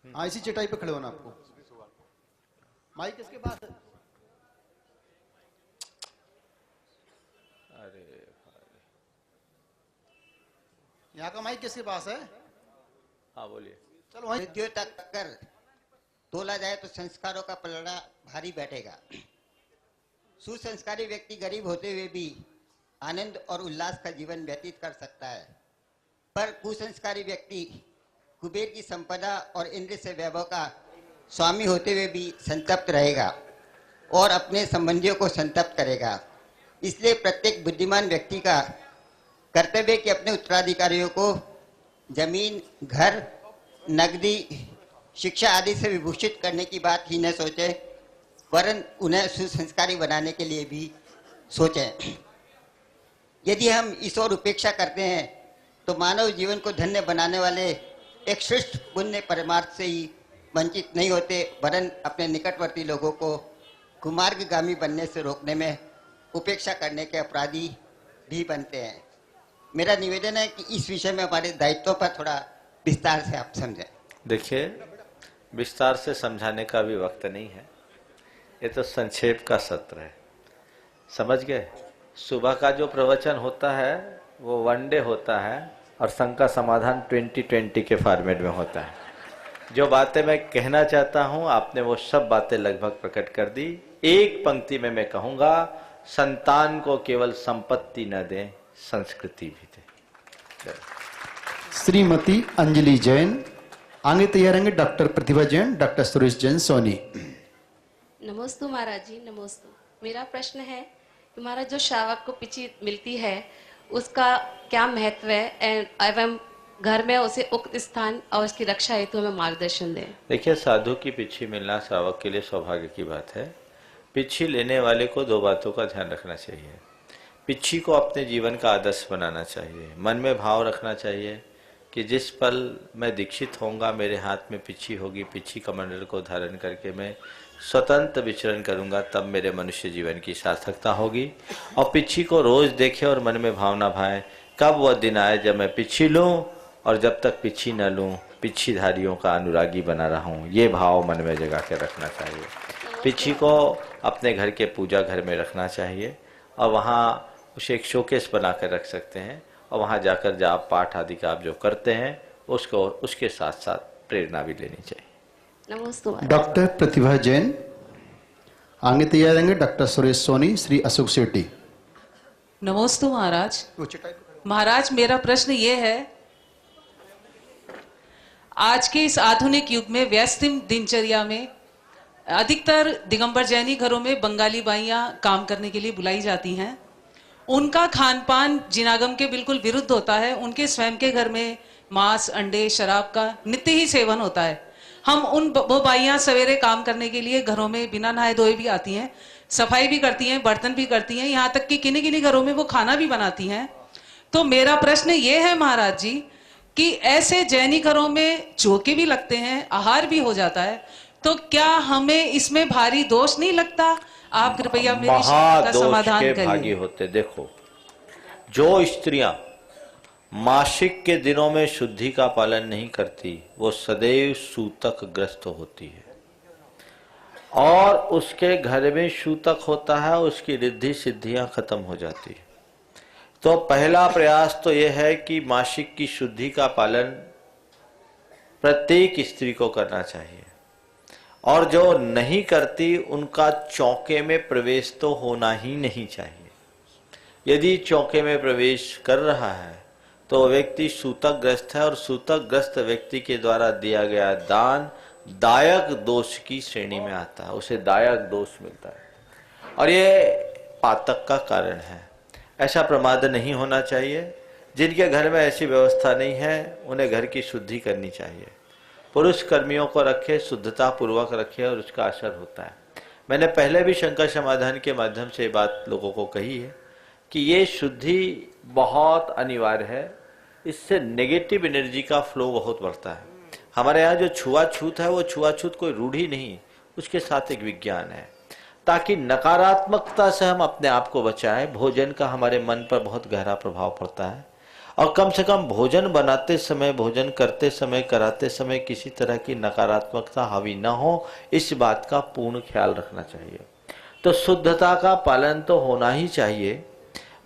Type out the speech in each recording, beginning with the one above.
हाँ, इसी चटाई पे खड़े होना आपको। माइक किसके पास है? अरे यहाँ का माइक किसके पास है? हाँ बोलिए। चलो वहीं। रिद्धियों तक अगर तोला जाए तो संस्कारों का पलड़ा भारी बैठेगा। सुसंस्कारी व्यक्ति गरीब होते हुए भी आनंद और उल्लास का जीवन व्यतीत कर सकता है, पर कुसंस्कारी व्यक्ति कुबेर की संपदा और इंद्र से वैभव का स्वामी होते हुए भी संतप्त रहेगा और अपने संबंधियों को संतप्त करेगा। इसलिए प्रत्येक बुद्धिमान व्यक्ति का कर्तव्य है कि अपने उत्तराधिकारियों को जमीन, घर, नगदी, शिक्षा आदि से विभूषित करने की बात ही न सोचे, वरन उन्हें सुसंस्कारी बनाने के लिए भी सोचें। यदि हम इस ओर उपेक्षा करते हैं तो मानव जीवन को धन्य बनाने वाले एक श्रेष्ठ पुण्य परमार्थ से ही वंचित नहीं होते, वरन अपने निकटवर्ती लोगों को कुमार्गगामी बनने से रोकने में उपेक्षा करने के अपराधी भी बनते हैं। मेरा निवेदन है कि इस विषय में हमारे दायित्वों पर थोड़ा विस्तार से आप समझें। देखिए, विस्तार से समझाने का भी वक्त नहीं है, ये तो संक्षेप का सत्र है, समझ गए। सुबह का जो प्रवचन होता है वो वनडे होता है और संघ का समाधान 2020 के फॉर्मेट में होता है। जो बातें मैं कहना चाहता हूं आपने वो सब बातें लगभग प्रकट कर दी। एक पंक्ति में मैं कहूंगा, संतान को केवल संपत्ति न दें, संस्कृति भी दें। श्रीमती अंजलि जैन, आगे तैयार रहेंगे डॉक्टर प्रतिभा जैन, डॉक्टर सुरेश जैन सोनी। नमोस्तु महाराज जी, नमोस्तु। मेरा प्रश्न है कि महाराज, जो श्रावक को पिछी मिलती है उसका क्या महत्व है एवं घर में उसे उक्त स्थान और उसकी रक्षा हेतु हमें मार्गदर्शन दें। देखिए, साधु की पिछी मिलना श्रावक के लिए सौभाग्य की बात है। पिछी लेने वाले को दो बातों का ध्यान रखना चाहिए। पिछी को अपने जीवन का आदर्श बनाना चाहिए, मन में भाव रखना चाहिए कि जिस पल मैं दीक्षित होऊंगा मेरे हाथ में पिछी होगी, पिछी कमंडल को धारण करके मैं स्वतंत्र विचरण करूंगा, तब मेरे मनुष्य जीवन की सार्थकता होगी। और पिछी को रोज देखे और मन में भावना भाए, कब वह दिन आए जब मैं पिछी लूं और जब तक पिछी न लूं पिछीधारियों का अनुरागी बना रहूं, ये भाव मन में जगा के रखना चाहिए। पिछी को अपने घर के पूजा घर में रखना चाहिए और वहाँ उसे एक शोकेस बना कर रख सकते हैं और वहाँ जाकर जाप पाठ आदि का आप जो करते हैं उसको उसके साथ साथ प्रेरणा भी लेनी चाहिए। नमोस्तु महाराज। डॉक्टर प्रतिभा जैन, आगे तैयार रहेंगे डॉक्टर सुरेश सोनी, श्री अशोक शेट्टी। नमोस्तु महाराज। वो चटाई पे खड़े। महाराज, मेरा प्रश्न ये है, आज के इस आधुनिक युग में व्यस्त दिनचर्या में अधिकतर दिगंबर जैनी घरों में बंगाली बाइयां काम करने के लिए बुलाई जाती हैं। उनका खान पान जिनागम के बिल्कुल विरुद्ध होता है। उनके स्वयं के घर में मांस, अंडे, शराब का नित्य ही सेवन होता है। हम वो बाइयां सवेरे काम करने के लिए घरों में बिना नहाए धोए भी आती हैं, सफाई भी करती हैं, बर्तन भी करती हैं, यहाँ तक कि किन्हीं किन्हीं घरों में वो खाना भी बनाती हैं। तो मेरा प्रश्न ये है महाराज जी कि ऐसे जैनी घरों में चौके भी लगते हैं, आहार भी हो जाता है, तो क्या हमें इसमें भारी दोष नहीं लगता? आप कृपया मेरी शंका का समाधान के भागी करिए। होते। देखो, जो स्त्रियां मासिक के दिनों में शुद्धि का पालन नहीं करती वो सदैव सूतक ग्रस्त होती है, और उसके घर में सूतक होता है, उसकी रिद्धि सिद्धियां खत्म हो जाती है। तो पहला प्रयास तो यह है कि मासिक की शुद्धि का पालन प्रत्येक स्त्री को करना चाहिए, और जो नहीं करती उनका चौके में प्रवेश तो होना ही नहीं चाहिए। यदि चौके में प्रवेश कर रहा है तो व्यक्ति सूतक ग्रस्त है, और सूतक ग्रस्त व्यक्ति के द्वारा दिया गया दान दायक दोष की श्रेणी में आता है, उसे दायक दोष मिलता है, और ये पातक का कारण है। ऐसा प्रमाद नहीं होना चाहिए। जिनके घर में ऐसी व्यवस्था नहीं है उन्हें घर की शुद्धि करनी चाहिए। पुरुष कर्मियों को रखे, शुद्धता पूर्वक रखे, और उसका असर होता है। मैंने पहले भी शंका समाधान के माध्यम से बात लोगों को कही है कि ये शुद्धि बहुत अनिवार्य है। इससे नेगेटिव एनर्जी का फ्लो बहुत बढ़ता है। हमारे यहाँ जो छुआछूत है वो छुआछूत कोई रूढ़ी नहीं, उसके साथ एक विज्ञान है, ताकि नकारात्मकता से हम अपने आप को बचाएं। भोजन का हमारे मन पर बहुत गहरा प्रभाव पड़ता है, और कम से कम भोजन बनाते समय, भोजन करते समय, कराते समय किसी तरह की नकारात्मकता हावी न हो, इस बात का पूर्ण ख्याल रखना चाहिए। तो शुद्धता का पालन तो होना ही चाहिए।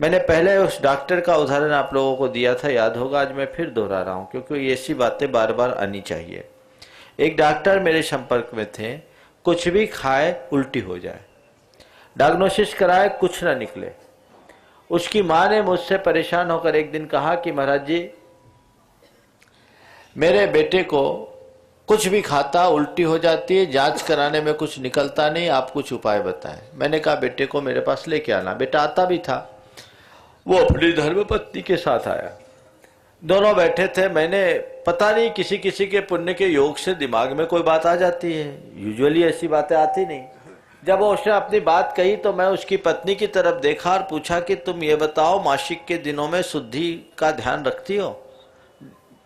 मैंने पहले उस डॉक्टर का उदाहरण आप लोगों को दिया था, याद होगा, आज मैं फिर दोहरा रहा हूँ क्योंकि ऐसी बातें बार बार आनी चाहिए। एक डॉक्टर मेरे संपर्क में थे, कुछ भी खाए उल्टी हो जाए, डायग्नोसिस कराए कुछ ना निकले। उसकी माँ ने मुझसे परेशान होकर एक दिन कहा कि महाराज जी, मेरे बेटे को कुछ भी खाता उल्टी हो जाती है, जांच कराने में कुछ निकलता नहीं, आप कुछ उपाय बताएं। मैंने कहा बेटे को मेरे पास लेके आना। बेटा आता भी था, वो अपनी धर्मपत्नी के साथ आया, दोनों बैठे थे। मैंने पता नहीं किसी किसी के पुण्य के योग से दिमाग में कोई बात आ जाती है, यूजुअली ऐसी बातें आती नहीं। जब उसने अपनी बात कही तो मैं उसकी पत्नी की तरफ देखा और पूछा कि तुम ये बताओ, मासिक के दिनों में शुद्धि का ध्यान रखती हो?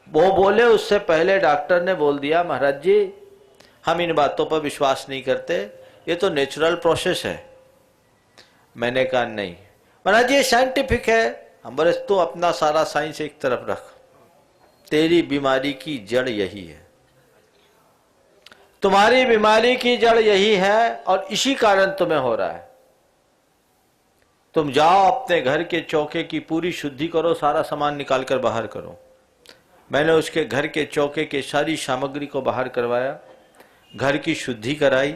वो बोले, उससे पहले डॉक्टर ने बोल दिया, महाराज जी हम इन बातों पर विश्वास नहीं करते, ये तो नेचुरल प्रोसेस है। मैंने कहा नहीं महाराज जी, ये साइंटिफिक है। हम बोले तो अपना सारा साइंस एक तरफ रख, तेरी बीमारी की जड़ यही है, तुम्हारी बीमारी की जड़ यही है और इसी कारण तुम्हें हो रहा है। तुम जाओ अपने घर के चौके की पूरी शुद्धि करो, सारा सामान निकाल कर बाहर करो। मैंने उसके घर के चौके के सारी सामग्री को बाहर करवाया, घर की शुद्धि कराई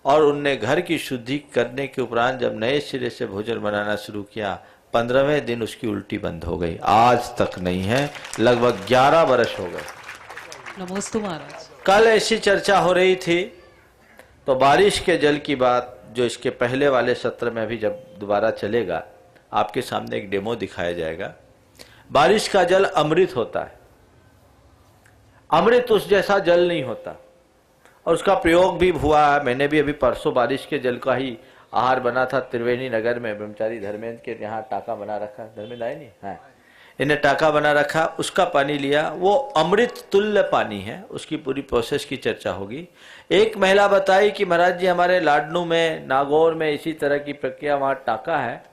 और उनने घर की शुद्धि करने के उपरांत जब नए सिरे से भोजन बनाना शुरू किया, 15वें दिन उसकी उल्टी बंद हो गई। आज तक नहीं है, लगभग 11 वर्ष हो गए। नमोस्तु महाराज। कल ऐसी चर्चा हो रही थी तो बारिश के जल की बात, जो इसके पहले वाले सत्र में भी जब दोबारा चलेगा आपके सामने एक डेमो दिखाया जाएगा। बारिश का जल अमृत होता है, अमृत उस जैसा जल नहीं होता और उसका प्रयोग भी हुआ है। मैंने भी अभी परसों बारिश के जल का ही आहार बना था त्रिवेणी नगर में, ब्रह्मचारी धर्मेंद्र के यहाँ टाका बना रखा, धर्मेंद्र आए नहीं, हाँ, इन्हें टाका बना रखा, उसका पानी लिया। वो अमृत तुल्य पानी है, उसकी पूरी प्रोसेस की चर्चा होगी। एक महिला बताई कि महाराज जी हमारे लाडनू में, नागौर में इसी तरह की प्रक्रिया, वहाँ टाका है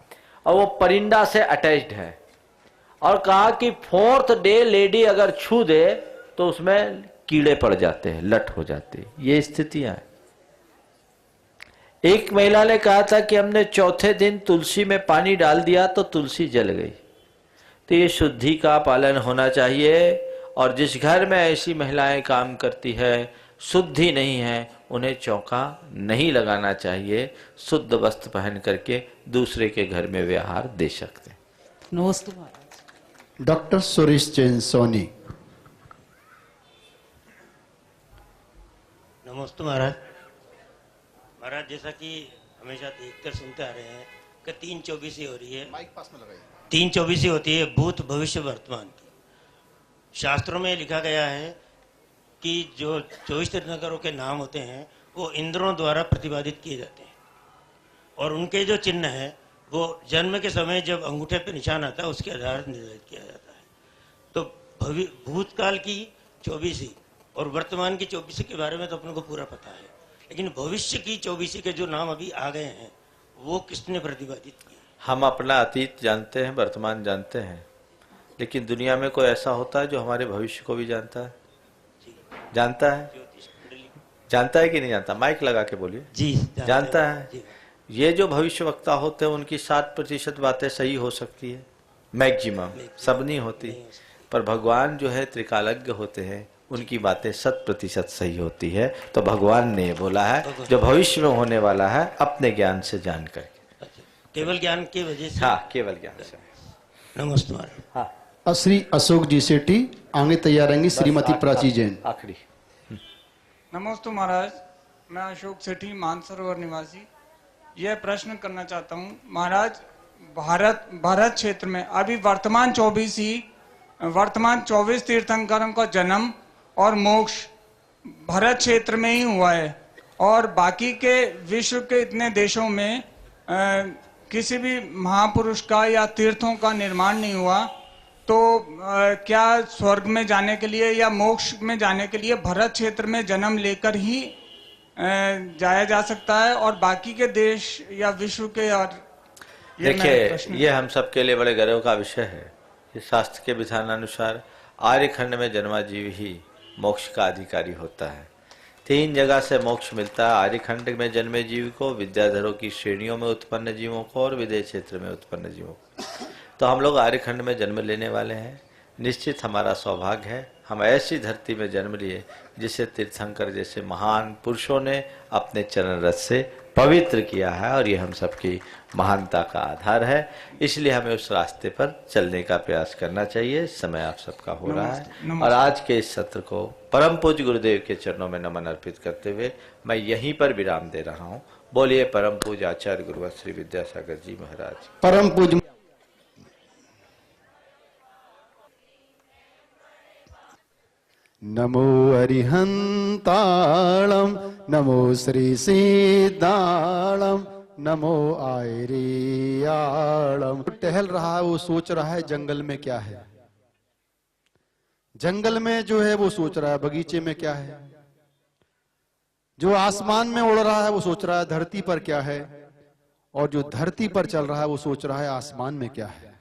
और वो परिंदा से अटैच्ड है, और कहा कि 4th डे लेडी अगर छू दे तो उसमें कीड़े पड़ जाते हैं, लट हो जाती है। ये स्थितियां हैं। एक महिला ने कहा था कि हमने 4थे दिन तुलसी में पानी डाल दिया तो तुलसी जल गई। तो ये शुद्धि का पालन होना चाहिए, और जिस घर में ऐसी महिलाएं काम करती है, शुद्धि नहीं है, उन्हें चौका नहीं लगाना चाहिए। शुद्ध वस्त्र पहन करके दूसरे के घर में वे आहार दे सकते हैं। नमोस्तु महाराज। डॉक्टर सुरेश जैन सोनी। नमस्ते महाराज। महाराज जैसा कि हमेशा देखकर सुनते आ रहे हैं कि 3-24 हो रही है, माइक पास में लगाइए। 3-24 होती है भूत भविष्य वर्तमान की। शास्त्रों में लिखा गया है कि जो 24 तीर्थंकरों के नाम होते हैं वो इंद्रों द्वारा प्रतिपादित किए जाते हैं, और उनके जो चिन्ह है वो जन्म के समय जब अंगूठे पर निशान आता है उसके आधार पर निर्धारित किया जाता है। तो भूतकाल की 24 और वर्तमान की 24 के बारे में तो अपने को पूरा पता है, लेकिन भविष्य की 24 के जो नाम अभी आ गए हैं वो किसने प्रतिपादित किए? हम अपना अतीत जानते हैं, वर्तमान जानते हैं, लेकिन दुनिया में कोई ऐसा होता है जो हमारे भविष्य को भी जानता है? जानता है? जानता है कि नहीं जानता? माइक लगा के बोलिए। जी जानता है। ये जो भविष्य वक्ता होते हैं उनकी 60% बातें सही हो सकती है, मैक्सिमम, सब नहीं होती। पर भगवान जो है त्रिकालज्ञ होते हैं, उनकी बातें 100% सही होती है। तो भगवान ने बोला है जो भविष्य में होने वाला है अपने ज्ञान से जान करके। केवल ज्ञान की वजह से? हाँ, केवल ज्ञान से। नमस्ते महाराज। हाँ, श्री अशोक जी सेठी। आगे तैयार रहेंगी श्रीमती प्राची जैन। आखिरी। नमस्ते महाराज, मैं अशोक सेठी, मानसरोवर निवासी। यह प्रश्न करना चाहता हूँ महाराज, भारत क्षेत्र में अभी वर्तमान 24 तीर्थंकरों का जन्म और मोक्ष भारत क्षेत्र में ही हुआ है, और बाकी के विश्व के इतने देशों में किसी भी महापुरुष का या तीर्थों का निर्माण नहीं हुआ। तो क्या स्वर्ग में जाने के लिए या मोक्ष में जाने के लिए भारत क्षेत्र में जन्म लेकर ही जाया जा सकता है, और बाकी के देश या विश्व के? और देखिए, ये हम सबके लिए बड़े गर्व का विषय है कि शास्त्र के विधानानुसार आर्यखंड में जन्मा जीव ही मोक्ष का अधिकारी होता है। 3 जगह से मोक्ष मिलता है, आर्यखंड में जन्मे जीव को, विद्याधरों की श्रेणियों में उत्पन्न जीवों को और विदेश क्षेत्र में उत्पन्न जीवों को। तो हम लोग आर्यखंड में जन्म लेने वाले हैं। निश्चित हमारा सौभाग्य है, हम ऐसी धरती में जन्म लिए जिसे तीर्थंकर जैसे महान पुरुषों ने अपने चरण रस से पवित्र किया है, और ये हम सबकी महानता का आधार है। इसलिए हमें उस रास्ते पर चलने का प्रयास करना चाहिए। समय आप सबका हो रहा है, और आज के इस सत्र को परम पूज्य गुरुदेव के चरणों में नमन अर्पित करते हुए मैं यहीं पर विराम दे रहा हूँ। बोलिए परम पूज्य आचार्य गुरुवर श्री विद्यासागर जी महाराज। परम पूज्य नमो अरिहंताणम, नमो श्री सीताणम, नमो आयरियाणम। टहल रहा है वो सोच रहा है जंगल में क्या है, जंगल में जो है वो सोच रहा है बगीचे में क्या है, जो आसमान में उड़ रहा है वो सोच रहा है धरती पर क्या है, और जो धरती पर चल रहा है वो सोच रहा है आसमान में क्या है।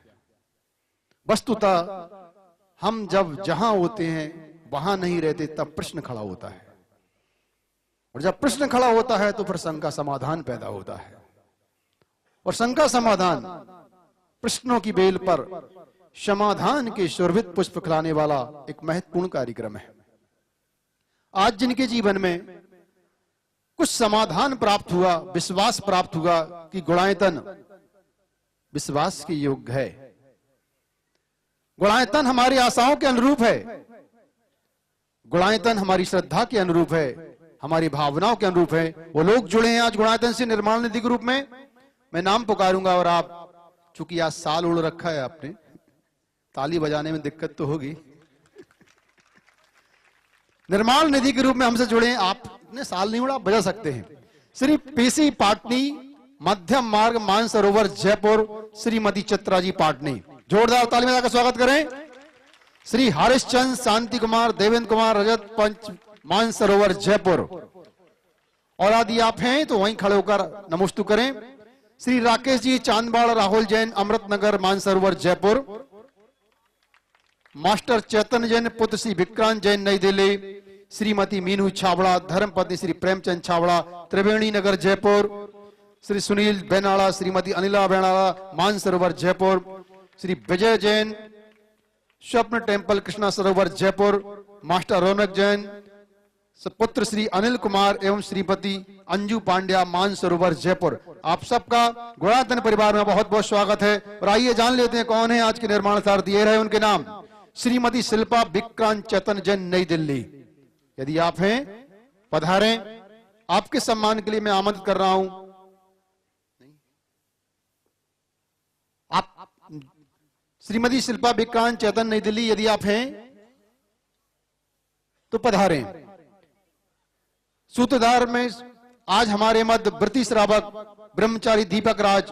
वस्तुतः हम जब जहां होते हैं वहां नहीं रहते, तब प्रश्न खड़ा होता है, और जब प्रश्न खड़ा होता है तो फिर शंका समाधान पैदा होता है, और शंका समाधान प्रश्नों की बेल पर समाधान के सुरभित पुष्प खिलाने वाला एक महत्वपूर्ण कार्यक्रम है। आज जिनके जीवन में कुछ समाधान प्राप्त हुआ, विश्वास प्राप्त हुआ कि गुणायतन विश्वास के योग्य है, गुणायतन हमारी आशाओं के अनुरूप है, गुणायतन हमारी श्रद्धा के अनुरूप है, हमारी भावनाओं के अनुरूप है, वो लोग जुड़े हैं आज गुणायतन से निर्माण निधि के रूप में। मैं नाम पुकारूंगा, और आप चूंकि आज साल उड़ रखा है आपने, ताली बजाने में दिक्कत तो होगी। निर्माण निधि के रूप में हमसे जुड़े हैं, आपने साल नहीं उड़ा, बजा सकते हैं। श्री पीसी पाटनी, मध्यम मार्ग मानसरोवर जयपुर, श्रीमती चित्रा जी पाटनी, जोरदार ताली में जाकर स्वागत करें। श्री हरिश्चंद्र शांति कुमार देवेंद्र कुमार रजत पंच मानसरोवर जयपुर, और यदि आप हैं तो वहीं खड़े होकर नमोस्तु करें। श्री राकेश जी चांदबाड़ राहुल जैन अमृतनगर मानसरोवर जयपुर, मास्टर चैतन्य जैन पुत्र श्री विक्रांत जैन नई दिल्ली, श्रीमती मीनू छाबड़ा धर्मपत्नी श्री प्रेमचंद छाबड़ा त्रिवेणी नगर जयपुर, श्री सुनील बेनाड़ा श्रीमती अनिला बेनाड़ा मानसरोवर जयपुर, श्री विजय जैन स्वप्न टेम्पल कृष्णा सरोवर जयपुर, मास्टर रौनक जैन पुत्र श्री अनिल कुमार एवं श्रीमती अंजू पांड्या मानसरोवर जयपुर। आप सबका गुणायतन परिवार में बहुत बहुत स्वागत है। और आइए जान लेते हैं कौन है आज के निर्माण सारथी। ये रहे उनके नाम, श्रीमती शिल्पा विक्रांत चैतन्य जैन नई दिल्ली। यदि आप हैं पधारें, आपके सम्मान के लिए मैं आमंत्रित कर रहा हूं। आप श्रीमती शिल्पा विक्रांत चैतन्य नई दिल्ली, यदि आप हैं तो पधारें। सूत्रधार में आज हमारे मध्य व्रती श्रावक ब्रह्मचारी दीपक राज,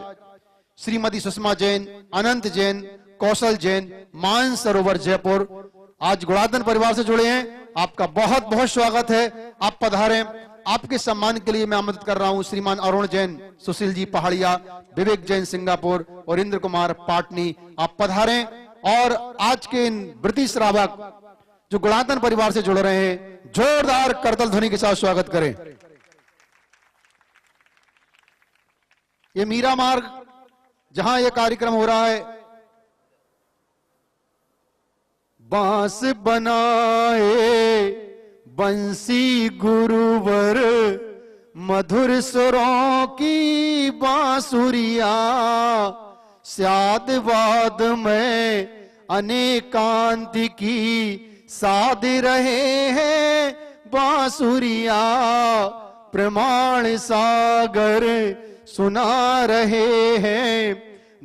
श्रीमती सुषमा जैन, अनंत जैन, कौशल जैन मानसरोवर जयपुर आज गुणायतन परिवार से जुड़े हैं। आपका बहुत बहुत स्वागत है, आप पधारें। आपके सम्मान के लिए मैं आमंत्रित कर रहा हूं श्रीमान अरुण जैन, सुशील जी पहाड़िया, विवेक जैन सिंगापुर और इंद्र कुमार पाटनी। आप पधारें और आज के इन व्रती श्रावक जो गुणायतन परिवार से जुड़ रहे हैं, जोरदार करतल ध्वनि के साथ स्वागत करें। ये मीरा मार्ग जहां यह कार्यक्रम हो रहा है, बांस बनाए बंसी गुरुवर, मधुर सुरों की बांसुरिया, स्यादवाद में अनेकांत की साध रहे हैं बांसुरिया, प्रमाण सागर सुना रहे हैं,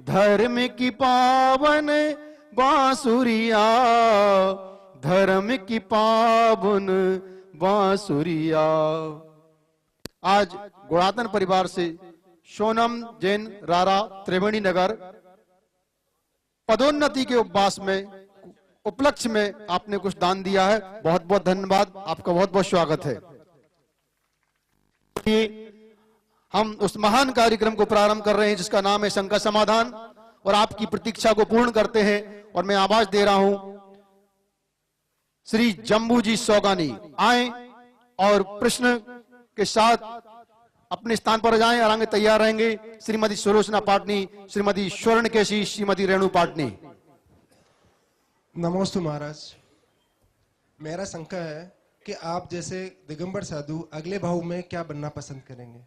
धर्म की पावन बांसुरिया, धर्म की पावन बांसुरिया। आज गुणायतन परिवार से सोनम जैन रारा त्रिवेणी नगर पदोन्नति के उपवास में उपलक्ष्य में आपने कुछ दान दिया है, बहुत बहुत धन्यवाद, आपका बहुत बहुत स्वागत है। हम उस महान कार्यक्रम को प्रारंभ कर रहे हैं जिसका नाम है शंका समाधान, और आपकी प्रतीक्षा को पूर्ण करते हैं। और मैं आवाज दे रहा हूं, श्री जम्बू जी सौगानी आए और प्रश्न के साथ अपने स्थान पर जाएं और आगे तैयार रहेंगे। श्रीमती सुलोचना पाटनी, श्रीमती स्वर्ण केसी, श्रीमती रेणु पाटनी। नमोस्तु महाराज, मेरा शंका है कि आप जैसे दिगंबर साधु अगले भाव में क्या बनना पसंद करेंगे?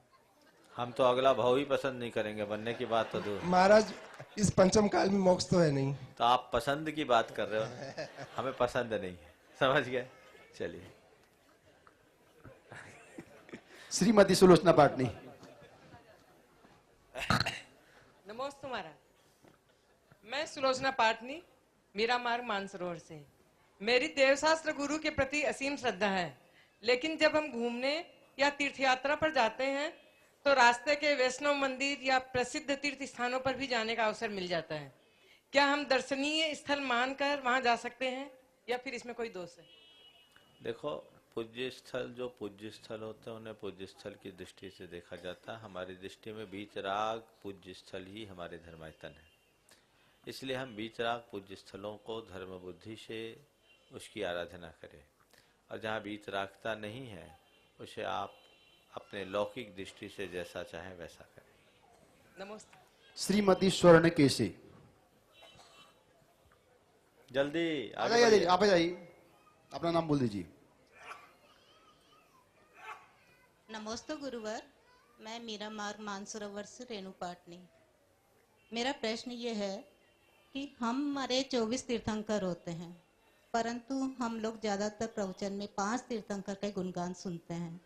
हम तो अगला भाव ही पसंद नहीं करेंगे, बनने की बात तो दूर। महाराज, इस पंचम काल में मोक्ष तो है नहीं। तो आप पसंद की बात कर रहे हो, हमें पसंद नहीं है, समझ गए? चलिए। श्रीमती सुलोचना पाटनी। नमस्ते महाराज, मैं सुलोचना पाटनी, मेरा मार्ग मानसरोवर से। मेरी देवशास्त्र गुरु के प्रति असीम श्रद्धा है, लेकिन जब हम घूमने या तीर्थ यात्रा पर जाते हैं तो रास्ते के वैष्णव मंदिर या प्रसिद्ध तीर्थ स्थानों पर भी जाने का अवसर मिल जाता है। क्या हम दर्शनीय स्थल मानकर वहां जा सकते हैं या फिर इसमें कोई दोष है? देखो, पूज्य स्थल जो पूज्य स्थल होते हैं उन्हें पूज्य स्थल की दृष्टि से देखा जाता है। हमारी दृष्टि में बीचराग पूज्य स्थल ही हमारे धर्मायतन है, इसलिए हम बीचराग पूज्य स्थलों को धर्म बुद्धि से उसकी आराधना करें। और जहाँ बीचरागता नहीं है उसे आप अपने लौकिक दृष्टि से जैसा चाहें वैसा करें। नमस्ते। श्रीमती स्वर्ण केसी। जल्दी आ जाइए, आप आ जाइए, अपना नाम बोल दीजिए। नमस्ते गुरुवर, मैं मीरा मार्ग मानसरोवर से रेणु पाटनी। मेरा प्रश्न ये है कि हमारे 24 तीर्थंकर होते हैं, परंतु हम लोग ज़्यादातर प्रवचन में 5 तीर्थंकर के गुणगान सुनते हैं,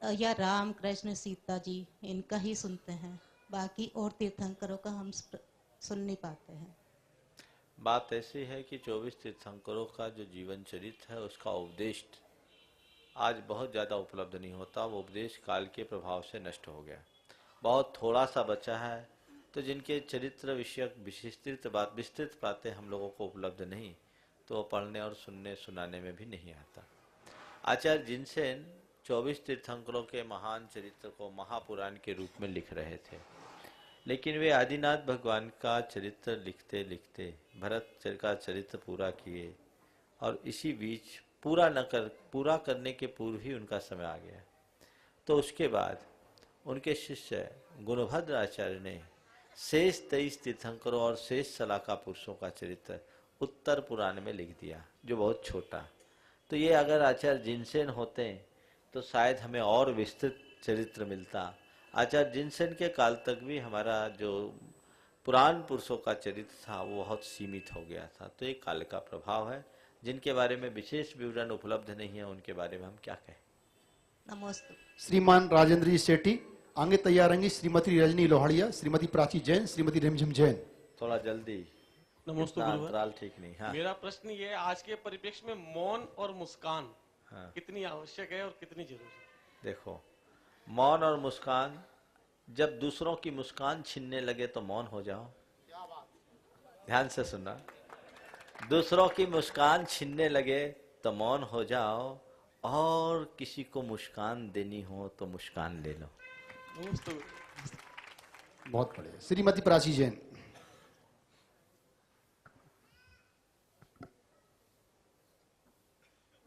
या राम कृष्ण सीता जी इनका ही सुनते हैं, बाकी और तीर्थंकरों का हम सुन नहीं पाते हैं। बात ऐसी है कि 24 तीर्थंकरों का जो जीवन चरित्र है उसका उपदेश आज बहुत ज़्यादा उपलब्ध नहीं होता। वो उपदेश काल के प्रभाव से नष्ट हो गया, बहुत थोड़ा सा बचा है। तो जिनके चरित्र विषयक विस्तृत बातें हम लोगों को उपलब्ध नहीं, तो वो पढ़ने और सुनने सुनाने में भी नहीं आता। आचार्य जिनसेन 24 तीर्थंकरों के महान चरित्र को महापुराण के रूप में लिख रहे थे, लेकिन वे आदिनाथ भगवान का चरित्र लिखते लिखते भरत का चरित्र पूरा किए, और इसी बीच पूरा करने के पूर्व ही उनका समय आ गया। तो उसके बाद उनके शिष्य गुणभद्र आचार्य ने शेष 23 तीर्थंकरों और शेष सलाका पुरुषों का चरित्र उत्तर पुराण में लिख दिया, जो बहुत छोटा। तो ये अगर आचार्य जिनसेन होते तो शायद हमें और विस्तृत चरित्र मिलता। आचार्य जिनसेन के काल तक भी हमारा जो पुराण पुरुषों का चरित्र था वो बहुत सीमित हो गया था। तो ये काल का प्रभाव है। जिनके बारे में विशेष विवरण उपलब्ध नहीं है उनके बारे में हम क्या कहें। नमस्ते। श्रीमान राजेंद्र जी सेठी आगे तैयार रहेंगी। श्रीमती रजनी लोहाड़िया, श्रीमती प्राची जैन, श्रीमती रिमझिम जैन। थोड़ा जल्दी, नमस्ते अंतराल ठीक नहीं। हाँ। मेरा प्रश्न ये है, आज के परिप्रेक्ष्य में मौन और मुस्कान हाँ। कितनी आवश्यक है और कितनी जरूरी है? देखो, मौन और मुस्कान, जब दूसरों की मुस्कान छीनने लगे तो मौन हो जाओ। ध्यान से सुनना, दूसरों की मुस्कान छीनने लगे तो मौन हो जाओ, और किसी को मुस्कान देनी हो तो मुस्कान ले लो। बहुत बढ़िया। श्रीमती प्राची जैन।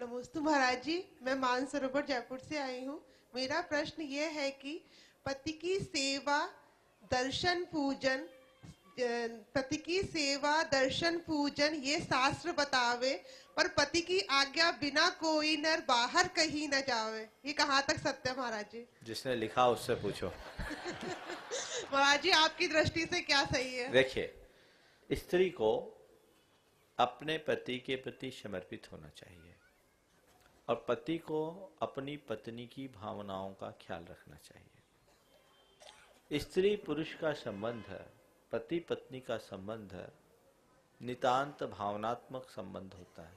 नमस्ते महाराज जी, मैं मानसरोवर जयपुर से आई हूँ। मेरा प्रश्न ये है कि पति की सेवा दर्शन पूजन ये शास्त्र बतावे, पर पति की आज्ञा बिना कोई नर बाहर कहीं न जावे, ये कहाँ तक सत्य है महाराज जी? जिसने लिखा उससे पूछो। महाराज जी, आपकी दृष्टि से क्या सही है? देखिए, स्त्री को अपने पति के प्रति समर्पित होना चाहिए, और पति को अपनी पत्नी की भावनाओं का ख्याल रखना चाहिए। स्त्री पुरुष का संबंध है, पति पत्नी का संबंध है, नितांत भावनात्मक संबंध होता है,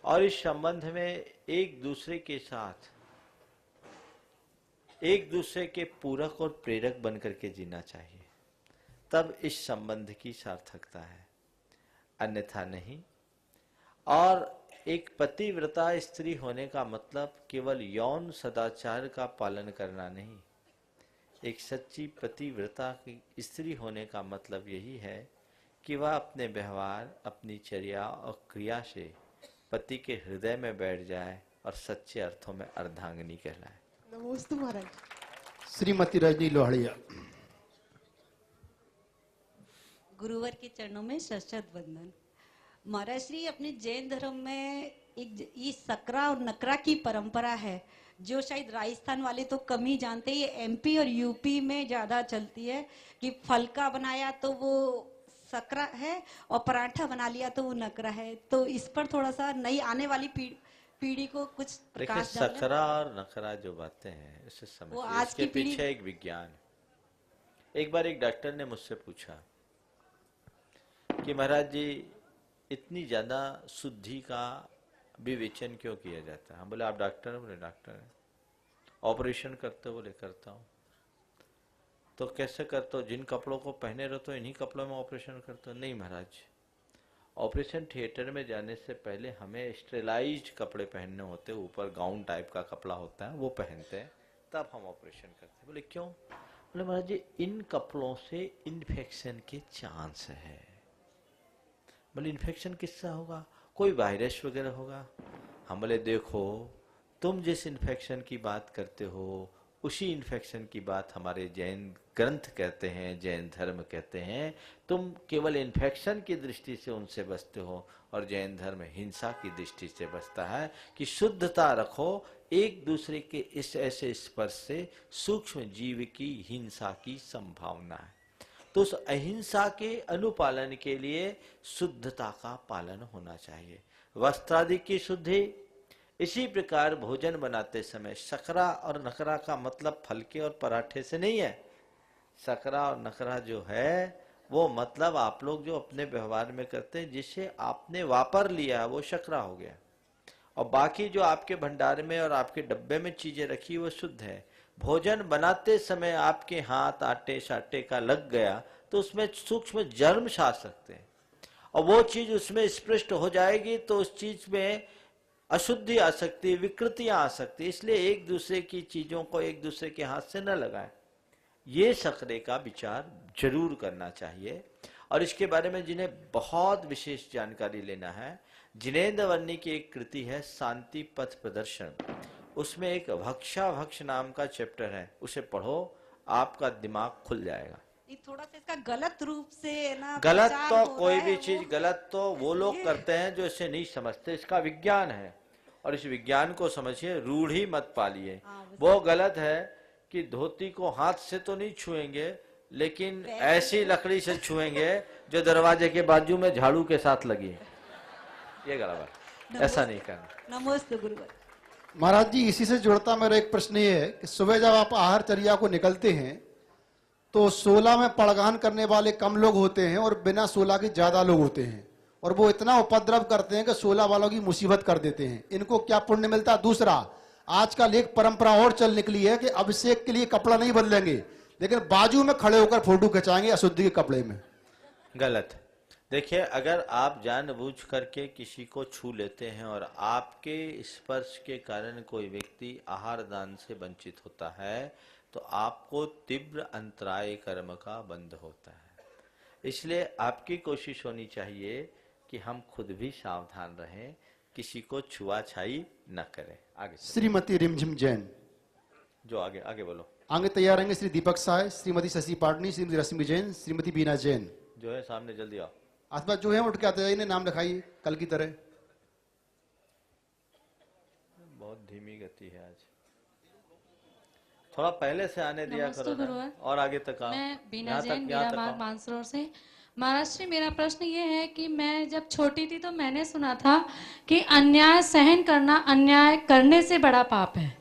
और इस संबंध में एक दूसरे के साथ एक दूसरे के पूरक और प्रेरक बनकर के जीना चाहिए, तब इस संबंध की सार्थकता है, अन्यथा नहीं। और एक पतिव्रता स्त्री होने का मतलब केवल यौन सदाचार का पालन करना नहीं, एक सच्ची पतिव्रता की स्त्री होने का मतलब यही है कि वह अपने व्यवहार, अपनी चर्या और क्रिया से पति के हृदय में बैठ जाए और सच्चे अर्थों में अर्धांगिनी कहलाए। नमोस्तु महाराज। श्रीमती रजनी लोहड़िया। गुरुवर के चरणों में शत वंदन। महाराज श्री, अपने जैन धर्म में एक ये सकरा और नकरा की परंपरा है जो शायद राजस्थान वाले तो कम ही जानते हैं। ये एमपी और यूपी में ज्यादा चलती है कि फलका बनाया तो वो सकरा है और पराठा बना लिया तो वो नकरा है। तो इस पर थोड़ा सा नई आने वाली पीढ़ी को कुछ देखिए, प्रकाश डालना। सकरा और नकरा जो बातें हैं इसे समझिए, आज इसके की पीढ़ी- पीछे एक विज्ञान है। एक बार एक डॉक्टर ने मुझसे पूछा कि महाराज जी, इतनी ज्यादा शुद्धि का विवेचन क्यों किया जाता है? हम बोले आप डॉक्टर हैं? बोले डॉक्टर हैं। ऑपरेशन करते हो? बोले करता हूँ। तो कैसे करते हो? जिन कपड़ों को पहने रहो तो इन्हीं कपड़ों में ऑपरेशन करते हो? नहीं महाराज, ऑपरेशन थिएटर में जाने से पहले हमें स्टेलाइज्ड कपड़े पहनने होते हैं, ऊपर गाउन टाइप का कपड़ा होता है वो पहनते हैं, तब हम ऑपरेशन करते हैं। बोले क्यों? बोले महाराज जी, इन कपड़ों से इन्फेक्शन के चांस है। बोले इन्फेक्शन किससे होगा? कोई वायरस वगैरह होगा? हम बोले देखो, तुम जिस इन्फेक्शन की बात करते हो उसी इन्फेक्शन की बात हमारे जैन ग्रंथ कहते हैं, जैन धर्म कहते हैं। तुम केवल इन्फेक्शन की दृष्टि से उनसे बचते हो और जैन धर्म हिंसा की दृष्टि से बचता है कि शुद्धता रखो, एक दूसरे के इस ऐसे स्पर्श से सूक्ष्म जीव की हिंसा की संभावना है। तो उस अहिंसा के अनुपालन के लिए शुद्धता का पालन होना चाहिए। वस्त्रादि की शुद्धि, इसी प्रकार भोजन बनाते समय सकरा और नकरा का मतलब फलके और पराठे से नहीं है। सकरा और नकरा जो है वो मतलब आप लोग जो अपने व्यवहार में करते हैं, जिसे आपने वापर लिया है वो सकरा हो गया, और बाकी जो आपके भंडार में और आपके डब्बे में चीजें रखी वो शुद्ध है। भोजन बनाते समय आपके हाथ आटे साटे का लग गया तो उसमें सूक्ष्म जर्म्स आ सकते हैं, और वो चीज उसमें स्पष्ट हो जाएगी तो उस चीज में अशुद्धि आ सकती है, विकृतियां आ सकती है। इसलिए एक दूसरे की चीजों को एक दूसरे के हाथ से न लगाएं। ये सकरे का विचार जरूर करना चाहिए। और इसके बारे में जिन्हें बहुत विशेष जानकारी लेना है, जिनेन्द्र वर्णी की एक कृति है शांति पथ प्रदर्शन, उसमें एक भक्षा नाम का चैप्टर है, उसे पढ़ो, आपका दिमाग खुल जाएगा। ये थोड़ा सा इसका गलत रूप से ना गलत प्रचार तो हो कोई रहा है, भी चीज गलत तो वो लोग करते हैं जो इसे नहीं समझते। इसका विज्ञान है और इस विज्ञान को समझिए, रूढ़ी मत पालिए। वो गलत है कि धोती को हाथ से तो नहीं छुएंगे, लेकिन ऐसी लकड़ी से छुएंगे जो दरवाजे के बाजू में झाड़ू के साथ लगी है। ये गलत है, ऐसा नहीं करना। नमस्ते गुरुवर। महाराज जी, इसी से जुड़ता मेरा एक प्रश्न ये है कि सुबह जब आप आहार चर्या को निकलते हैं तो 16 में पड़गान करने वाले कम लोग होते हैं और बिना 16 के ज्यादा लोग होते हैं, और वो इतना उपद्रव करते हैं कि 16 वालों की मुसीबत कर देते हैं। इनको क्या पुण्य मिलता है? दूसरा, आजकल एक परंपरा और चल निकली है कि अभिषेक के लिए कपड़ा नहीं बदलेंगे, लेकिन बाजू में खड़े होकर फोटो खिंचाएंगे अशुद्धि के कपड़े में। गलत। देखिए, अगर आप जानबूझ करके किसी को छू लेते हैं और आपके स्पर्श के कारण कोई व्यक्ति आहार दान से वंचित होता है तो आपको तीव्र अंतराय कर्म का बंध होता है। इसलिए आपकी कोशिश होनी चाहिए कि हम खुद भी सावधान रहें, किसी को छुआछाई न करें। आगे श्रीमती रिमझिम जैन, जो आगे आगे बोलो। आगे तैयार रहेंगे श्री दीपक साय, श्रीमती शशि पाटनी, श्रीमती रश्मि जैन, श्रीमती बीना जैन। जो है सामने जल्दी आओ। आसपास जो है उठ के आते जाइए, नाम लिखाइए कल की तरह। बहुत धीमी गति है आज, थोड़ा पहले से आने दिया करो ना, और आगे तक आओ। मैं बीना जैन, मेरा मार्ग मानसरोवर से। महाराज श्री, मेरा प्रश्न ये है कि मैं जब छोटी थी तो मैंने सुना था कि अन्याय सहन करना अन्याय करने से बड़ा पाप है।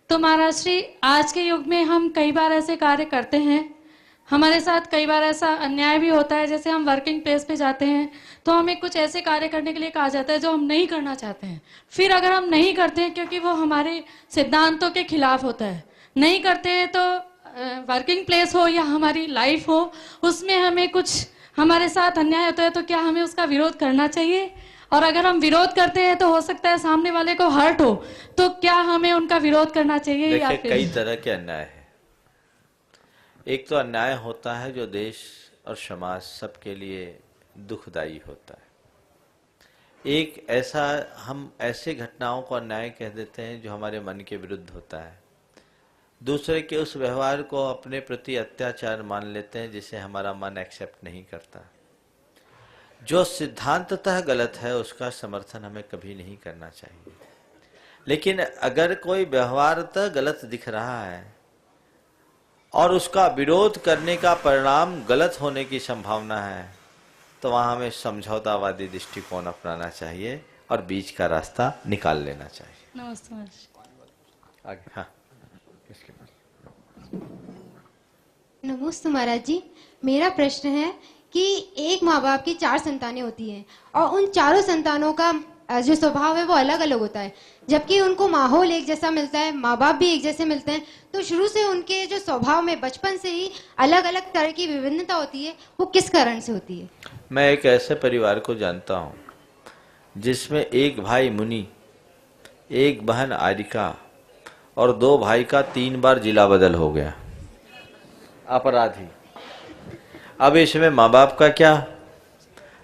तो महाराज श्री, आज के युग में हम कई बार ऐसे कार्य करते हैं, हमारे साथ कई बार ऐसा अन्याय भी होता है। जैसे हम वर्किंग प्लेस पे जाते हैं तो हमें कुछ ऐसे कार्य करने के लिए कहा जाता है जो हम नहीं करना चाहते हैं। फिर अगर हम नहीं करते हैं क्योंकि वो हमारे सिद्धांतों के खिलाफ होता है, नहीं करते हैं तो वर्किंग प्लेस हो या हमारी लाइफ हो, उसमें हमें कुछ हमारे साथ अन्याय होता है, तो क्या हमें उसका विरोध करना चाहिए? और अगर हम विरोध करते हैं तो हो सकता है सामने वाले को हर्ट हो, तो क्या हमें उनका विरोध करना चाहिए? या फिर कई तरह के अन्याय है। एक तो अन्याय होता है जो देश और समाज सबके लिए दुखदाई होता है। एक ऐसा, हम ऐसे घटनाओं को अन्याय कह देते हैं जो हमारे मन के विरुद्ध होता है। दूसरे के उस व्यवहार को अपने प्रति अत्याचार मान लेते हैं जिसे हमारा मन एक्सेप्ट नहीं करता। जो सिद्धांततः गलत है उसका समर्थन हमें कभी नहीं करना चाहिए, लेकिन अगर कोई व्यवहारतः गलत दिख रहा है और उसका विरोध करने का परिणाम गलत होने की संभावना है तो वहां हमें समझौतावादी दृष्टिकोण अपनाना चाहिए और बीच का रास्ता निकाल लेना चाहिए। नमस्ते। आगे। हाँ, नमस्ते महाराज जी, मेरा प्रश्न है कि एक माँ बाप की 4 संतानें होती हैं और उन चारों संतानों का जो स्वभाव है वो अलग अलग होता है, जबकि उनको माहौल एक जैसा मिलता है, माँ बाप भी एक जैसे मिलते हैं, तो शुरू से उनके जो स्वभाव में बचपन से ही अलग अलग तरह की विभिन्नता होती है, वो किस कारण से होती है? मैं एक ऐसे परिवार को जानता हूँ जिसमें एक भाई मुनि, एक बहन आरिका और 2 भाई का 3 बार जिला बदल हो गया, अपराधी। अब इसमें माँ बाप का क्या?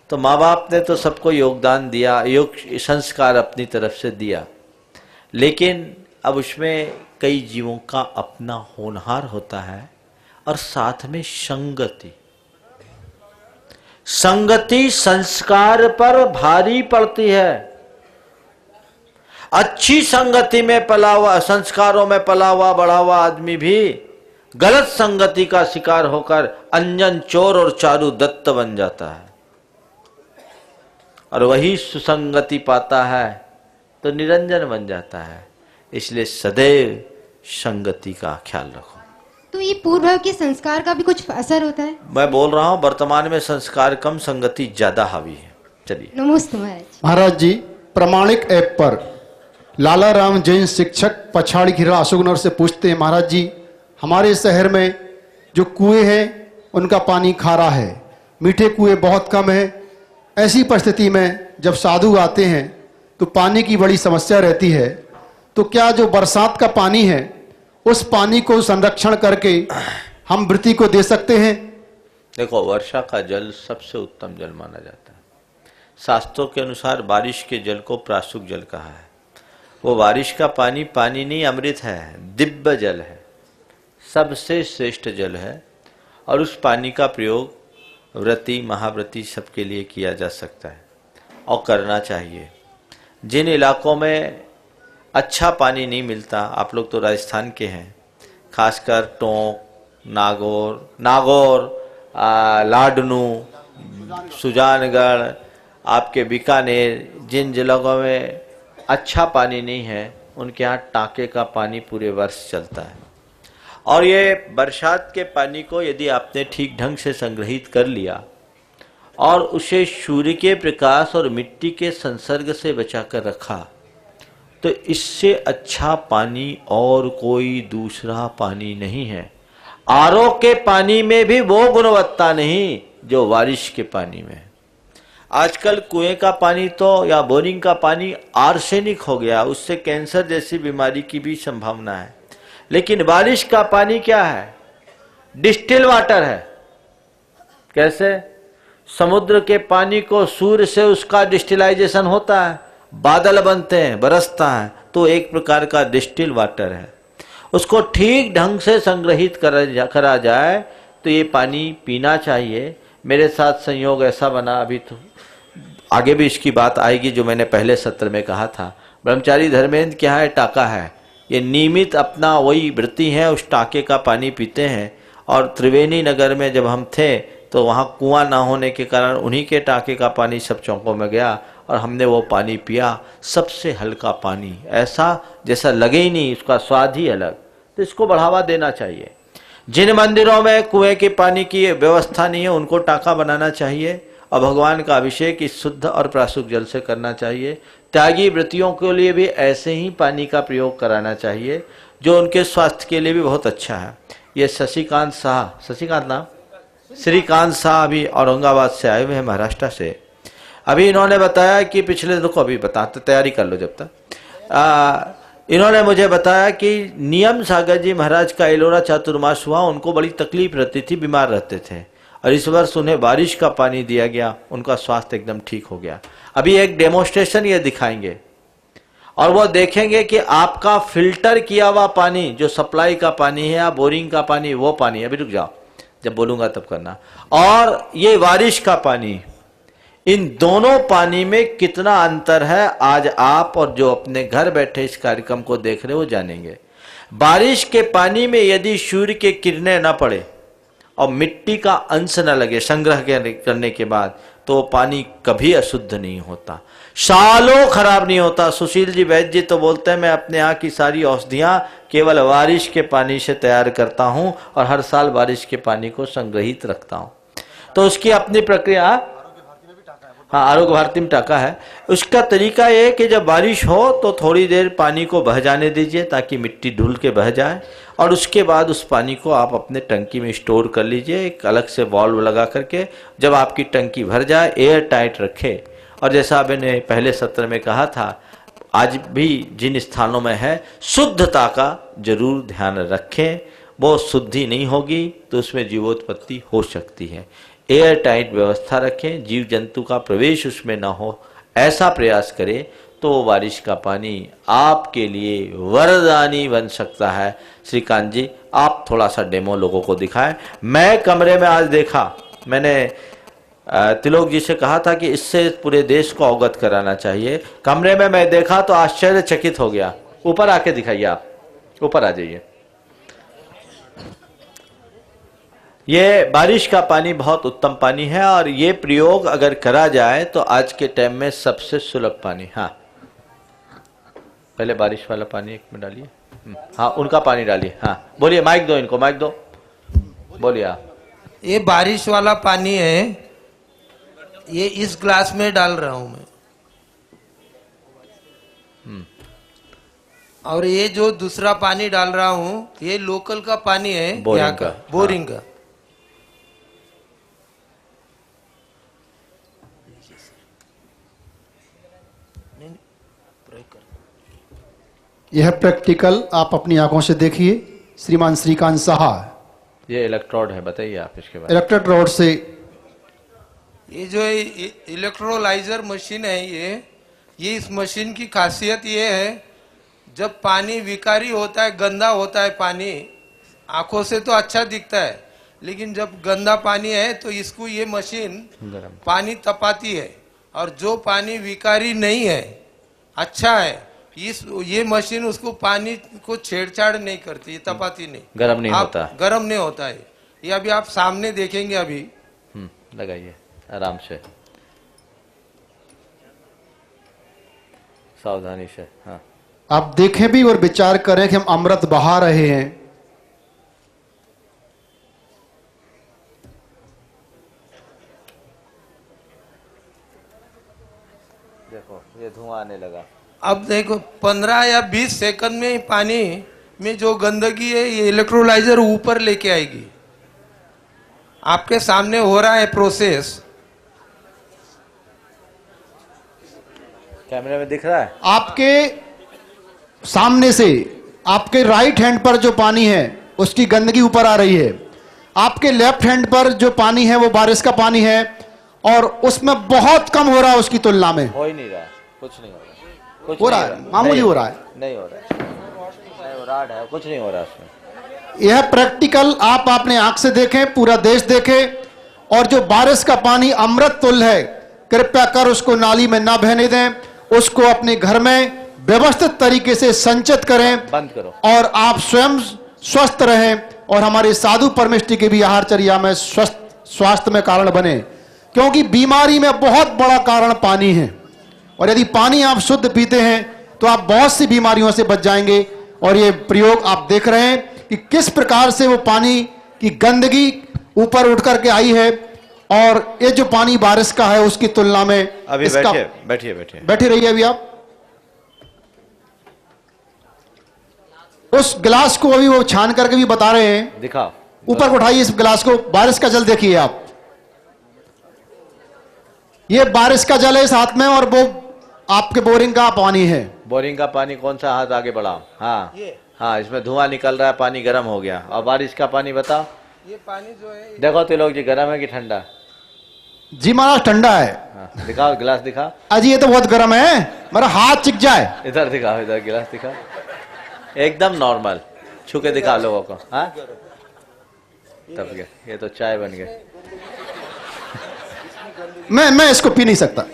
तो माँ बाप ने तो सबको योगदान दिया, योग संस्कार अपनी तरफ से दिया, लेकिन अब उसमें कई जीवों का अपना होनहार होता है और साथ में संगति। संगति संस्कार पर भारी पड़ती है। अच्छी संगति में पला हुआ, संस्कारों में पला हुआ बढ़ा हुआ आदमी भी गलत संगति का शिकार होकर अंजन चोर और चारू दत्त बन जाता है, और वही सुसंगति पाता है तो निरंजन बन जाता है। इसलिए सदैव संगति का ख्याल रखो। तो ये पूर्व के संस्कार का भी कुछ असर होता है? मैं बोल रहा हूं वर्तमान में संस्कार कम, संगति ज्यादा हावी है। चलिए। नमस्ते महाराज। महाराज जी, प्रमाणिक ऐप पर लाला राम जैन शिक्षक पछाड़ी खिरा अशोकनगर से पूछते हैं, महाराज जी हमारे शहर में जो कुएं हैं उनका पानी खारा है, मीठे कुएं बहुत कम है। ऐसी परिस्थिति में जब साधु आते हैं तो पानी की बड़ी समस्या रहती है, तो क्या जो बरसात का पानी है उस पानी को संरक्षण करके हम वृत्ति को दे सकते हैं? देखो, वर्षा का जल सबसे उत्तम जल माना जाता है। शास्त्रों के अनुसार बारिश के जल को प्रासुक जल कहा है। वो बारिश का पानी पानी नहीं, अमृत है, दिव्य जल है, सबसे श्रेष्ठ जल है, और उस पानी का प्रयोग व्रती महाव्रती सबके लिए किया जा सकता है और करना चाहिए। जिन इलाकों में अच्छा पानी नहीं मिलता, आप लोग तो राजस्थान के हैं, खासकर टोंक, नागौर, लाडनू, सुजानगढ़, आपके बीकानेर, जिन जगहों में अच्छा पानी नहीं है उनके यहाँ टाँके का पानी पूरे वर्ष चलता है। और ये बरसात के पानी को यदि आपने ठीक ढंग से संग्रहित कर लिया और उसे सूर्य के प्रकाश और मिट्टी के संसर्ग से बचाकर रखा, तो इससे अच्छा पानी और कोई दूसरा पानी नहीं है। आरओ के पानी में भी वो गुणवत्ता नहीं जो बारिश के पानी में। आजकल कुएं का पानी तो या बोरिंग का पानी आर्सेनिक हो गया, उससे कैंसर जैसी बीमारी की भी संभावना है। लेकिन बारिश का पानी क्या है? डिस्टिल वाटर है। कैसे? समुद्र के पानी को सूर्य से उसका डिस्टिलाइजेशन होता है, बादल बनते हैं, बरसता है, तो एक प्रकार का डिस्टिल वाटर है। उसको ठीक ढंग से संग्रहित करा जाए तो ये पानी पीना चाहिए। मेरे साथ संयोग ऐसा बना, अभी तो आगे भी इसकी बात आएगी, जो मैंने पहले सत्र में कहा था। ब्रह्मचारी धर्मेंद्र क्या है? टाका है। ये नियमित अपना वही वृत्ति है, उस टाके का पानी पीते हैं। और त्रिवेणी नगर में जब हम थे तो वहाँ कुआं ना होने के कारण उन्हीं के टाके का पानी सब चौकों में गया और हमने वो पानी पिया। सबसे हल्का पानी, ऐसा जैसा लगे ही नहीं, उसका स्वाद ही अलग। तो इसको बढ़ावा देना चाहिए। जिन मंदिरों में कुएं के पानी की व्यवस्था नहीं है उनको टाका बनाना चाहिए और भगवान का अभिषेक इस शुद्ध और प्रासुक जल से करना चाहिए। त्यागी व्रतियों के लिए भी ऐसे ही पानी का प्रयोग कराना चाहिए, जो उनके स्वास्थ्य के लिए भी बहुत अच्छा है। ये श्रीकांत शाह अभी औरंगाबाद से आए हुए हैं, महाराष्ट्र से। अभी इन्होंने बताया कि पिछले, देखो अभी बताते, तैयारी कर लो जब तक। इन्होंने मुझे बताया कि नियम सागर जी महाराज का एलोरा चातुर्मास हुआ, उनको बड़ी तकलीफ रहती थी, बीमार रहते थे, और इस वर्ष उन्हें बारिश का पानी दिया गया, उनका स्वास्थ्य एकदम ठीक हो गया। अभी एक डेमोन्स्ट्रेशन ये दिखाएंगे और वो देखेंगे कि आपका फिल्टर किया हुआ पानी, जो सप्लाई का पानी है या बोरिंग का पानी, वो पानी, अभी रुक जाओ, जब बोलूंगा तब करना, और ये बारिश का पानी, इन दोनों पानी में कितना अंतर है आज आप और जो अपने घर बैठे इस कार्यक्रम को देख रहे हो जानेंगे। बारिश के पानी में यदि सूर्य के किरणें न पड़े और मिट्टी का अंश न लगे संग्रह करने के बाद, तो पानी कभी अशुद्ध नहीं होता, सालों खराब नहीं होता। सुशील जी वैद्य जी तो बोलते हैं मैं अपने यहाँ की सारी औषधियां केवल बारिश के पानी से तैयार करता हूं और हर साल बारिश के पानी को संग्रहित रखता हूं। तो उसकी अपनी प्रक्रिया, हाँ आरोग्य भारती में टाका है। उसका तरीका ये है कि जब बारिश हो तो थोड़ी देर पानी को बह जाने दीजिए ताकि मिट्टी धुल के बह जाए, और उसके बाद उस पानी को आप अपने टंकी में स्टोर कर लीजिए, एक अलग से वाल्व लगा करके। जब आपकी टंकी भर जाए एयर टाइट रखें, और जैसा मैंने पहले सत्र में कहा था, आज भी जिन स्थानों में है शुद्धता का जरूर ध्यान रखें। वो शुद्धि नहीं होगी तो उसमें जीवोत्पत्ति हो सकती है। एयर टाइट व्यवस्था रखें, जीव जंतु का प्रवेश उसमें ना हो, ऐसा प्रयास करें तो बारिश का पानी आपके लिए वरदानी बन सकता है। श्रीकांत जी आप थोड़ा सा डेमो लोगों को दिखाएं। मैं कमरे में आज देखा, मैंने तिलोक जी से कहा था कि इससे पूरे देश को अवगत कराना चाहिए। कमरे में मैं देखा तो आश्चर्यचकित हो गया। ऊपर आके दिखाइए, आप ऊपर आ जाइए। ये बारिश का पानी बहुत उत्तम पानी है और ये प्रयोग अगर करा जाए तो आज के टाइम में सबसे सुलभ पानी। हाँ पहले बारिश वाला पानी एक में डालिए, हाँ उनका पानी डालिए। हाँ बोलिए, माइक दो इनको, माइक दो, बोलिए आप। ये बारिश वाला पानी है, ये इस ग्लास में डाल रहा हूं मैं, और ये जो दूसरा पानी डाल रहा हूं ये लोकल का पानी है, यहाँ का बोरिंग का। यह प्रैक्टिकल आप अपनी आंखों से देखिए। श्रीमान श्रीकांत साहा, ये इलेक्ट्रोड है, बताइए आप इसके बारे में। इलेक्ट्रोड रोड से ये जो इलेक्ट्रोलाइजर मशीन है, ये इस मशीन की खासियत ये है, जब पानी विकारी होता है, गंदा होता है पानी, आंखों से तो अच्छा दिखता है, लेकिन जब गंदा पानी है तो इसको ये मशीन पानी तपाती है, और जो पानी विकारी नहीं है, अच्छा है, ये मशीन उसको पानी को छेड़छाड़ नहीं करती, ये तपाती नहीं, गर्म नहीं होता, गर्म नहीं होता है। ये अभी आप सामने देखेंगे, अभी लगाइए आराम से, सावधानी से। हाँ आप देखें भी और विचार करें कि हम अमृत बहा रहे हैं। देखो ये धुआं आने लगा। अब देखो 15 या 20 सेकंड में पानी में जो गंदगी है ये इलेक्ट्रोलाइजर ऊपर लेके आएगी। आपके सामने हो रहा है प्रोसेस, कैमरे में दिख रहा है आपके सामने से। आपके राइट हैंड पर जो पानी है उसकी गंदगी ऊपर आ रही है, आपके लेफ्ट हैंड पर जो पानी है वो बारिश का पानी है, और उसमें बहुत कम हो रहा है उसकी तुलना में। हो ही नहीं रहा, कुछ नहीं हो रहा, कुछ हो रहा है, मामूली हो रहा है, नहीं हो रहा है, कुछ नहीं हो रहा उसमें। यह प्रैक्टिकल आप अपने आंख से देखें, पूरा देश देखे। और जो बारिश का पानी अमृत तुल्य है, कृपया कर उसको नाली में ना बहने दें, उसको अपने घर में व्यवस्थित तरीके से संचित करें, बंद करो, और आप स्वयं स्वस्थ रहें और हमारे साधु परमेष्टि के भी आहारचर्या में स्वस्थ स्वास्थ्य में कारण बने, क्योंकि बीमारी में बहुत बड़ा कारण पानी है। और यदि पानी आप शुद्ध पीते हैं तो आप बहुत सी बीमारियों से बच जाएंगे। और ये प्रयोग आप देख रहे हैं कि किस प्रकार से वो पानी की गंदगी ऊपर उठ करके आई है, और ये जो पानी बारिश का है उसकी तुलना में अभी इसका बैठिए बैठे रहिए। अभी आप उस गिलास को अभी वो छान करके भी बता रहे हैं, दिखाओ, ऊपर उठाइए इस गिलास को, बारिश का जल देखिए आप। ये बारिश का जल है इस हाथ में, और वो आपके बोरिंग का पानी है। बोरिंग का पानी कौन सा, हाथ आगे बढ़ाओ। हाँ हाँ, इसमें धुआं निकल रहा है, पानी गर्म हो गया। और बारिश का पानी बताओ। ये पानी जो है, देखो तिलोक जी, गर्म है कि ठंडा? जी महाराज ठंडा है। हाँ, दिखाओ गिलास दिखाओ। अजी ये तो बहुत गर्म है, मेरा हाथ चिक जाए। इधर दिखाओ, इधर गिलास दिखाओ, एकदम नॉर्मल, छू के दिखा लोगों को। हाँ तब गया, ये तो चाय बन गया। मैं इसको पी नहीं सकता।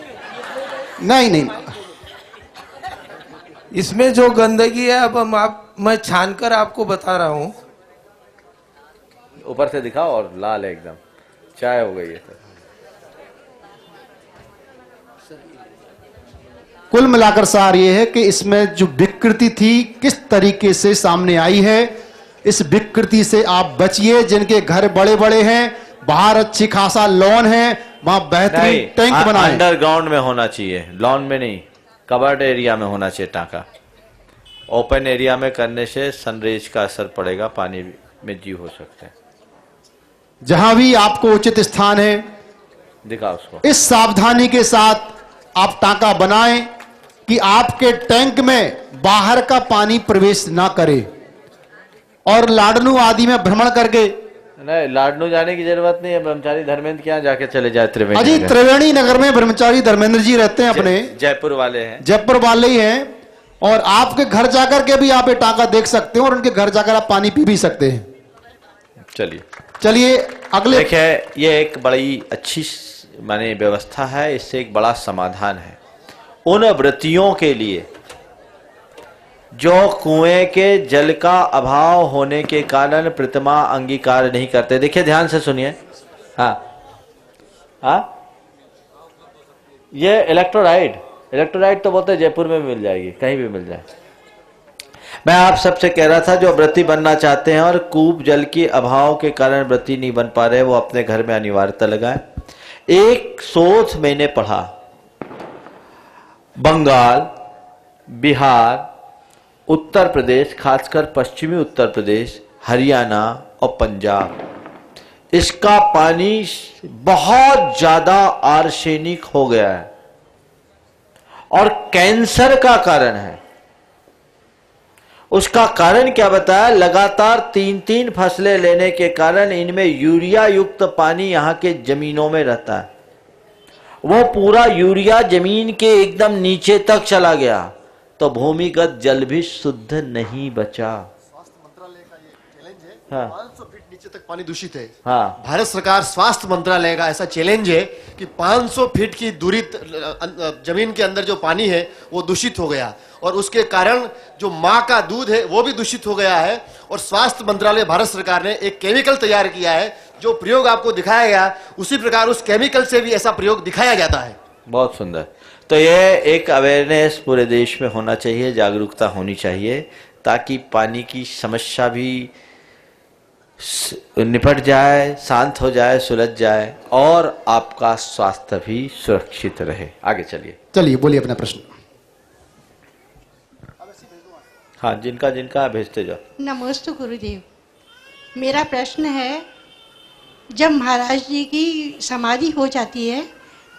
नहीं नहीं, इसमें जो गंदगी है, अब मैं छानकर आपको बता रहा हूँ। ऊपर से दिखाओ, और लाल है एकदम, चाय हो गई है। कुल मिलाकर सार ये है कि इसमें जो विकृति थी किस तरीके से सामने आई है, इस विकृति से आप बचिए। जिनके घर बड़े बड़े हैं, बाहर अच्छी खासा लॉन है, वहां बेहतरीन टैंक बनाएं। अंडरग्राउंड में होना चाहिए, लॉन में नहीं, कवर्ड एरिया में होना चाहिए टांका। ओपन एरिया में करने से सनरेज का असर पड़ेगा, पानी में जीव हो सकते हैं। जहां भी आपको उचित स्थान है, दिखाओ उसको। इस सावधानी के साथ आप टांका बनाएं कि आपके टैंक में बाहर का पानी प्रवेश ना करे। और लाडनू आदि में भ्रमण करके, नहीं लाडनू जाने की जरूरत नहीं है, ब्रह्मचारी धर्मेंद्र के यहाँ जाके चले जाए। त्रिवेणी अजी नगर। त्रिवेणी नगर में ब्रह्मचारी धर्मेंद्र जी रहते हैं, अपने जयपुर वाले हैं, जयपुर वाले ही हैं। और आपके घर जाकर के भी आप ये टांका देख सकते हो, और उनके घर जाकर आप पानी पी भी सकते हैं। चलिए अगले। देखिए, ये एक बड़ी अच्छी माने व्यवस्था है, इससे एक बड़ा समाधान है उन व्रतियों के लिए जो कुएं के जल का अभाव होने के कारण प्रतिमा अंगीकार नहीं करते। देखिए ध्यान से सुनिए। हाँ हाँ, ये इलेक्ट्रोलाइट तो बोलते हैं जयपुर में भी मिल जाएगी, कहीं भी मिल जाए। मैं आप सबसे कह रहा था, जो व्रती बनना चाहते हैं और कूप जल के अभाव के कारण व्रती नहीं बन पा रहे, वो अपने घर में अनिवार्यता लगाएं। एक शोध मैंने पढ़ा, बंगाल, बिहार, उत्तर प्रदेश, खासकर पश्चिमी उत्तर प्रदेश, हरियाणा और पंजाब, इसका पानी बहुत ज्यादा आर्सेनिक हो गया है और कैंसर का कारण है। उसका कारण क्या बताया? लगातार 3-3 फसलें लेने के कारण इनमें यूरिया युक्त पानी यहां के जमीनों में रहता है। वो पूरा यूरिया जमीन के एकदम नीचे तक चला गया, तो भूमिगत जल भी शुद्ध नहीं बचा। स्वास्थ्य मंत्रालय का ये चैलेंज है, हाँ। 500 फीट नीचे तक पानी दूषित है। हाँ। भारत सरकार स्वास्थ्य मंत्रालय का ऐसा चैलेंज है कि 500 फीट की दूरी जमीन के अंदर जो पानी है वो दूषित हो गया, और उसके कारण जो माँ का दूध है वो भी दूषित हो गया है। और स्वास्थ्य मंत्रालय भारत सरकार ने एक केमिकल तैयार किया है, जो प्रयोग आपको दिखाया गया उसी प्रकार उस केमिकल से भी ऐसा प्रयोग दिखाया जाता है। बहुत सुंदर। तो ये एक अवेयरनेस पूरे देश में होना चाहिए, जागरूकता होनी चाहिए, ताकि पानी की समस्या भी निपट जाए, शांत हो जाए, सुलझ जाए और आपका स्वास्थ्य भी सुरक्षित रहे। आगे चलिए बोलिए अपना प्रश्न। हाँ, जिनका भेजते जाओ। नमस्ते गुरुदेव, मेरा प्रश्न है, जब महाराज जी की समाधि हो जाती है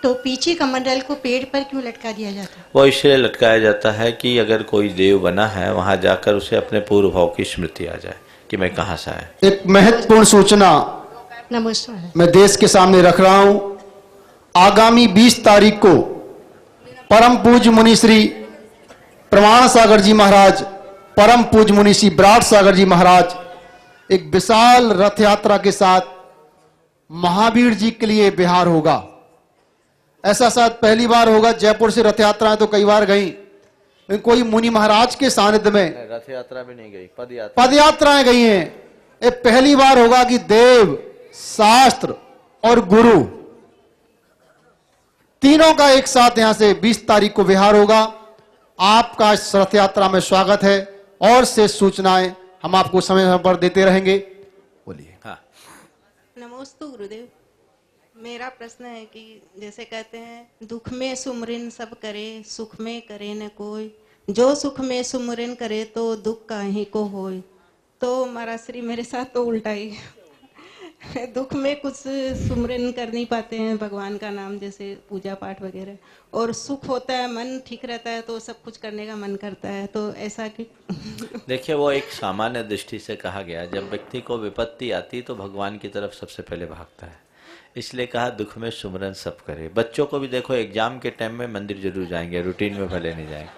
तो पीछे कमंडल को पेड़ पर क्यों लटका दिया जाता है? वो इसलिए लटकाया जाता है कि अगर कोई देव बना है, वहां जाकर उसे अपने पूर्व भाव की स्मृति आ जाए कि मैं कहां से आया। एक महत्वपूर्ण सूचना नमस्कार मैं देश के सामने रख रहा हूं। आगामी 20 तारीख को परम पूज्य मुनि श्री प्रमाण सागर जी महाराज, परम पूज्य मुनि श्री विराट सागर जी महाराज एक विशाल रथ यात्रा के साथ महावीर जी के लिए बिहार होगा। ऐसा शायद पहली बार होगा। जयपुर से रथ यात्राएं तो कई बार गई, लेकिन कोई मुनि महाराज के सानिध्य में रथ यात्रा भी नहीं गई, पद यात्राएं गई हैं। ये पहली बार होगा कि देव, शास्त्र और गुरु तीनों का एक साथ यहां से 20 तारीख को विहार होगा। आपका इस रथ यात्रा में स्वागत है, और से सूचनाएं हम आपको समय पर देते रहेंगे। बोलिए। हाँ। नमस्ते गुरुदेव, मेरा प्रश्न है कि जैसे कहते हैं, दुख में सुमरिन सब करे, सुख में करे न कोई, जो सुख में सुमरिन करे तो दुख काहे को होय। तो महाराज श्री मेरे साथ तो उल्टा ही दुख में कुछ सुमरन कर नहीं पाते हैं भगवान का नाम, जैसे पूजा पाठ वगैरह, और सुख होता है, मन ठीक रहता है तो सब कुछ करने का मन करता है, तो ऐसा कि देखिए, वो एक सामान्य दृष्टि से कहा गया, जब व्यक्ति को विपत्ति आती तो भगवान की तरफ सबसे पहले भागता है, इसलिए कहा दुख में सुमरन सब करे। बच्चों को भी देखो, एग्जाम के टाइम में मंदिर जरूर जाएंगे, रूटीन में भले नहीं जाएंगे।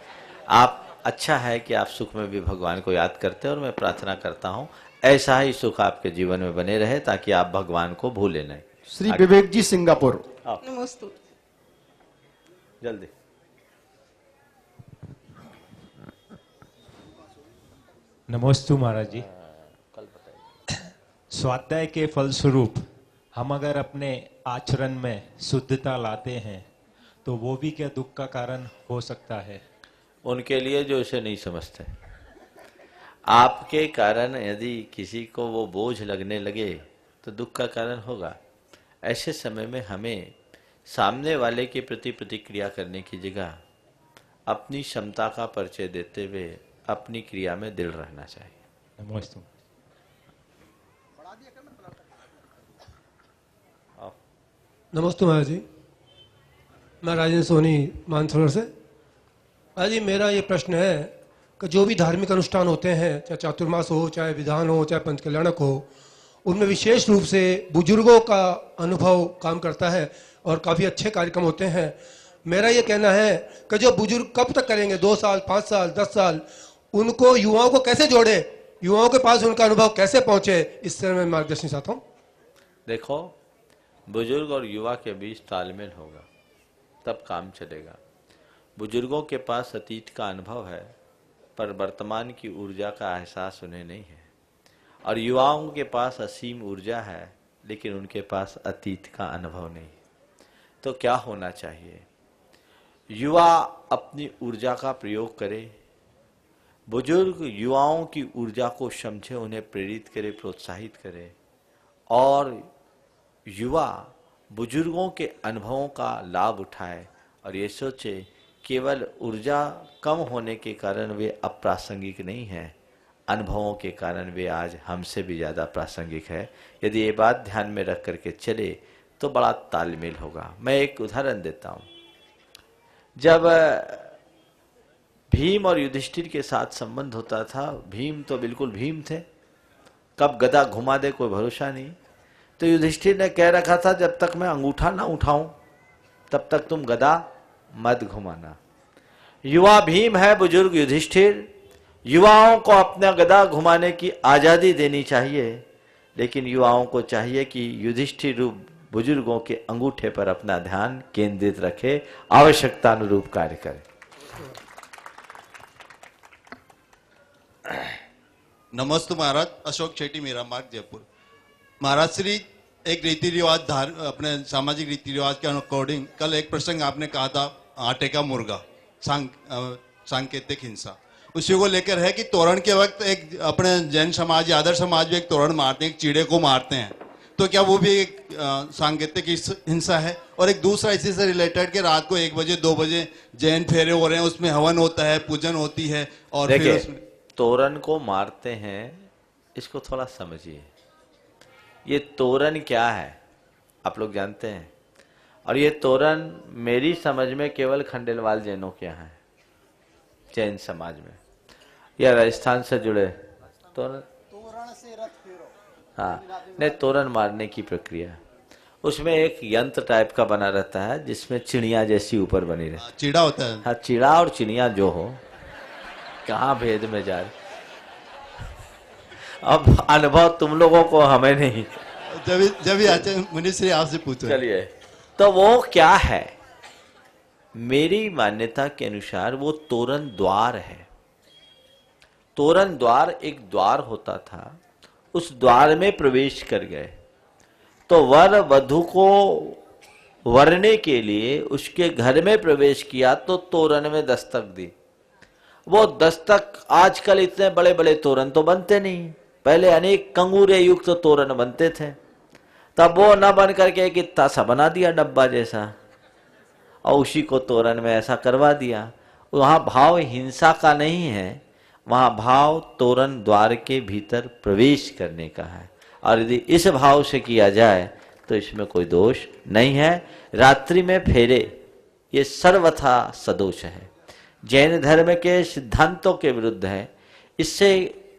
आप, अच्छा है कि आप सुख में भी भगवान को याद करते हैं, और मैं प्रार्थना करता हूँ ऐसा ही सुख आपके जीवन में बने रहे, ताकि आप भगवान को भूले नहीं। श्री विवेक जी, सिंगापुर। नमस्ते। जल्दी। नमस्ते महाराज जी। स्वाध्याय के फलस्वरूप हम अगर अपने आचरण में शुद्धता लाते हैं तो वो भी क्या दुख का कारण हो सकता है? उनके लिए जो इसे नहीं समझते। आपके कारण यदि किसी को वो बोझ लगने लगे तो दुख का कारण होगा। ऐसे समय में हमें सामने वाले के प्रति प्रतिक्रिया करने की जगह अपनी क्षमता का परिचय देते हुए अपनी क्रिया में दृढ़ रहना चाहिए। नमस्ते। नमस्ते महाराज जी, मैं राजेंद्र सोनी मानसरोवर से। महाराज जी, मेरा ये प्रश्न है कि जो भी धार्मिक अनुष्ठान होते हैं, चाहे चातुर्मास हो, चाहे विधान हो, चाहे पंचकल्याणक हो, उनमें विशेष रूप से बुजुर्गों का अनुभव काम करता है और काफ़ी अच्छे कार्यक्रम होते हैं। मेरा ये कहना है कि जो बुजुर्ग कब तक करेंगे, 2 साल, 5 साल, 10 साल, उनको युवाओं को कैसे जोड़े, युवाओं के पास उनका अनुभव कैसे पहुंचे, इससे मैं मार्गदर्शन चाहता हूँ। देखो, बुजुर्ग और युवा के बीच तालमेल होगा तब काम चलेगा। बुजुर्गों के पास अतीत का अनुभव है पर वर्तमान की ऊर्जा का एहसास उन्हें नहीं है, और युवाओं के पास असीम ऊर्जा है लेकिन उनके पास अतीत का अनुभव नहीं। तो क्या होना चाहिए? युवा अपनी ऊर्जा का प्रयोग करे, बुजुर्ग युवाओं की ऊर्जा को समझे, उन्हें प्रेरित करे, प्रोत्साहित करे, और युवा बुजुर्गों के अनुभवों का लाभ उठाए और ये सोचे केवल ऊर्जा कम होने के कारण वे अप्रासंगिक नहीं हैं, अनुभवों के कारण वे आज हमसे भी ज़्यादा प्रासंगिक है। यदि ये बात ध्यान में रख करके चले तो बड़ा तालमेल होगा। मैं एक उदाहरण देता हूँ। जब भीम और युधिष्ठिर के साथ संबंध होता था, भीम तो बिल्कुल भीम थे, कब गदा घुमा दे कोई भरोसा नहीं, तो युधिष्ठिर ने कह रखा था जब तक मैं अंगूठा ना उठाऊं तब तक तुम गदा मत घुमाना। युवा भीम है बुजुर्ग युधिष्ठिर, युवाओं को अपना गदा घुमाने की आजादी देनी चाहिए, लेकिन युवाओं को चाहिए कि युधिष्ठिर रूप बुजुर्गों के अंगूठे पर अपना ध्यान केंद्रित रखे, आवश्यकता अनुरूप कार्य करे। नमस्ते महाराज, अशोक चेटी, मेरा मार्ग, जयपुर। महाराज श्री, एक रीति रिवाज अपने सामाजिक रीति रिवाज के अकॉर्डिंग कल एक प्रसंग आपने कहा था, आटे का मुर्गा, सांकेतिक हिंसा, उसी को लेकर है कि तोरण के वक्त एक अपने जैन समाज या अदर समाज में एक तोरण मारते हैं, एक चीड़े को मारते हैं, तो क्या वो भी एक सांकेतिक हिंसा है? और एक दूसरा इसी से रिलेटेड कि रात को 1 बजे 2 बजे जैन फेरे हो रहे हैं, उसमें हवन होता है, पूजन होती है, और फिर उसमें तोरण को मारते हैं, इसको थोड़ा समझिए। ये तोरण क्या है आप लोग जानते हैं? और ये तोरण मेरी समझ में केवल खंडेलवाल जैनों के यहाँ है, जैन समाज में, या राजस्थान से जुड़े तोरण से रथ फेरो। हाँ, नहीं, तोरण मारने की प्रक्रिया, उसमें एक यंत्र टाइप का बना रहता है जिसमें चिड़िया जैसी ऊपर बनी रहती है। चिड़ा होता है। हाँ, चिड़ा और चिड़िया जो हो, कहाँ भेद में जा रहे। अब अनुभव तुम लोगों को, हमें नहीं। जब भी आते मुनिश्री आपसे पूछो। चलिए, तो वो क्या है? मेरी मान्यता के अनुसार वो तोरण द्वार है। तोरण द्वार एक द्वार होता था, उस द्वार में प्रवेश कर गए तो वर वधु को वरने के लिए उसके घर में प्रवेश किया तो तोरण में दस्तक दी। वो दस्तक, आजकल इतने बड़े बड़े तोरण तो बनते नहीं, पहले अनेक कंगूरे युक्त तोरण बनते थे, तब वो न बन करके एक इतना सा बना दिया डब्बा जैसा, और उसी को तोरण में ऐसा करवा दिया। वहां भाव हिंसा का नहीं है, वहां भाव तोरण द्वार के भीतर प्रवेश करने का है। और यदि इस भाव से किया जाए तो इसमें कोई दोष नहीं है। रात्रि में फेरे ये सर्वथा सदोष है, जैन धर्म के सिद्धांतों के विरुद्ध है। इससे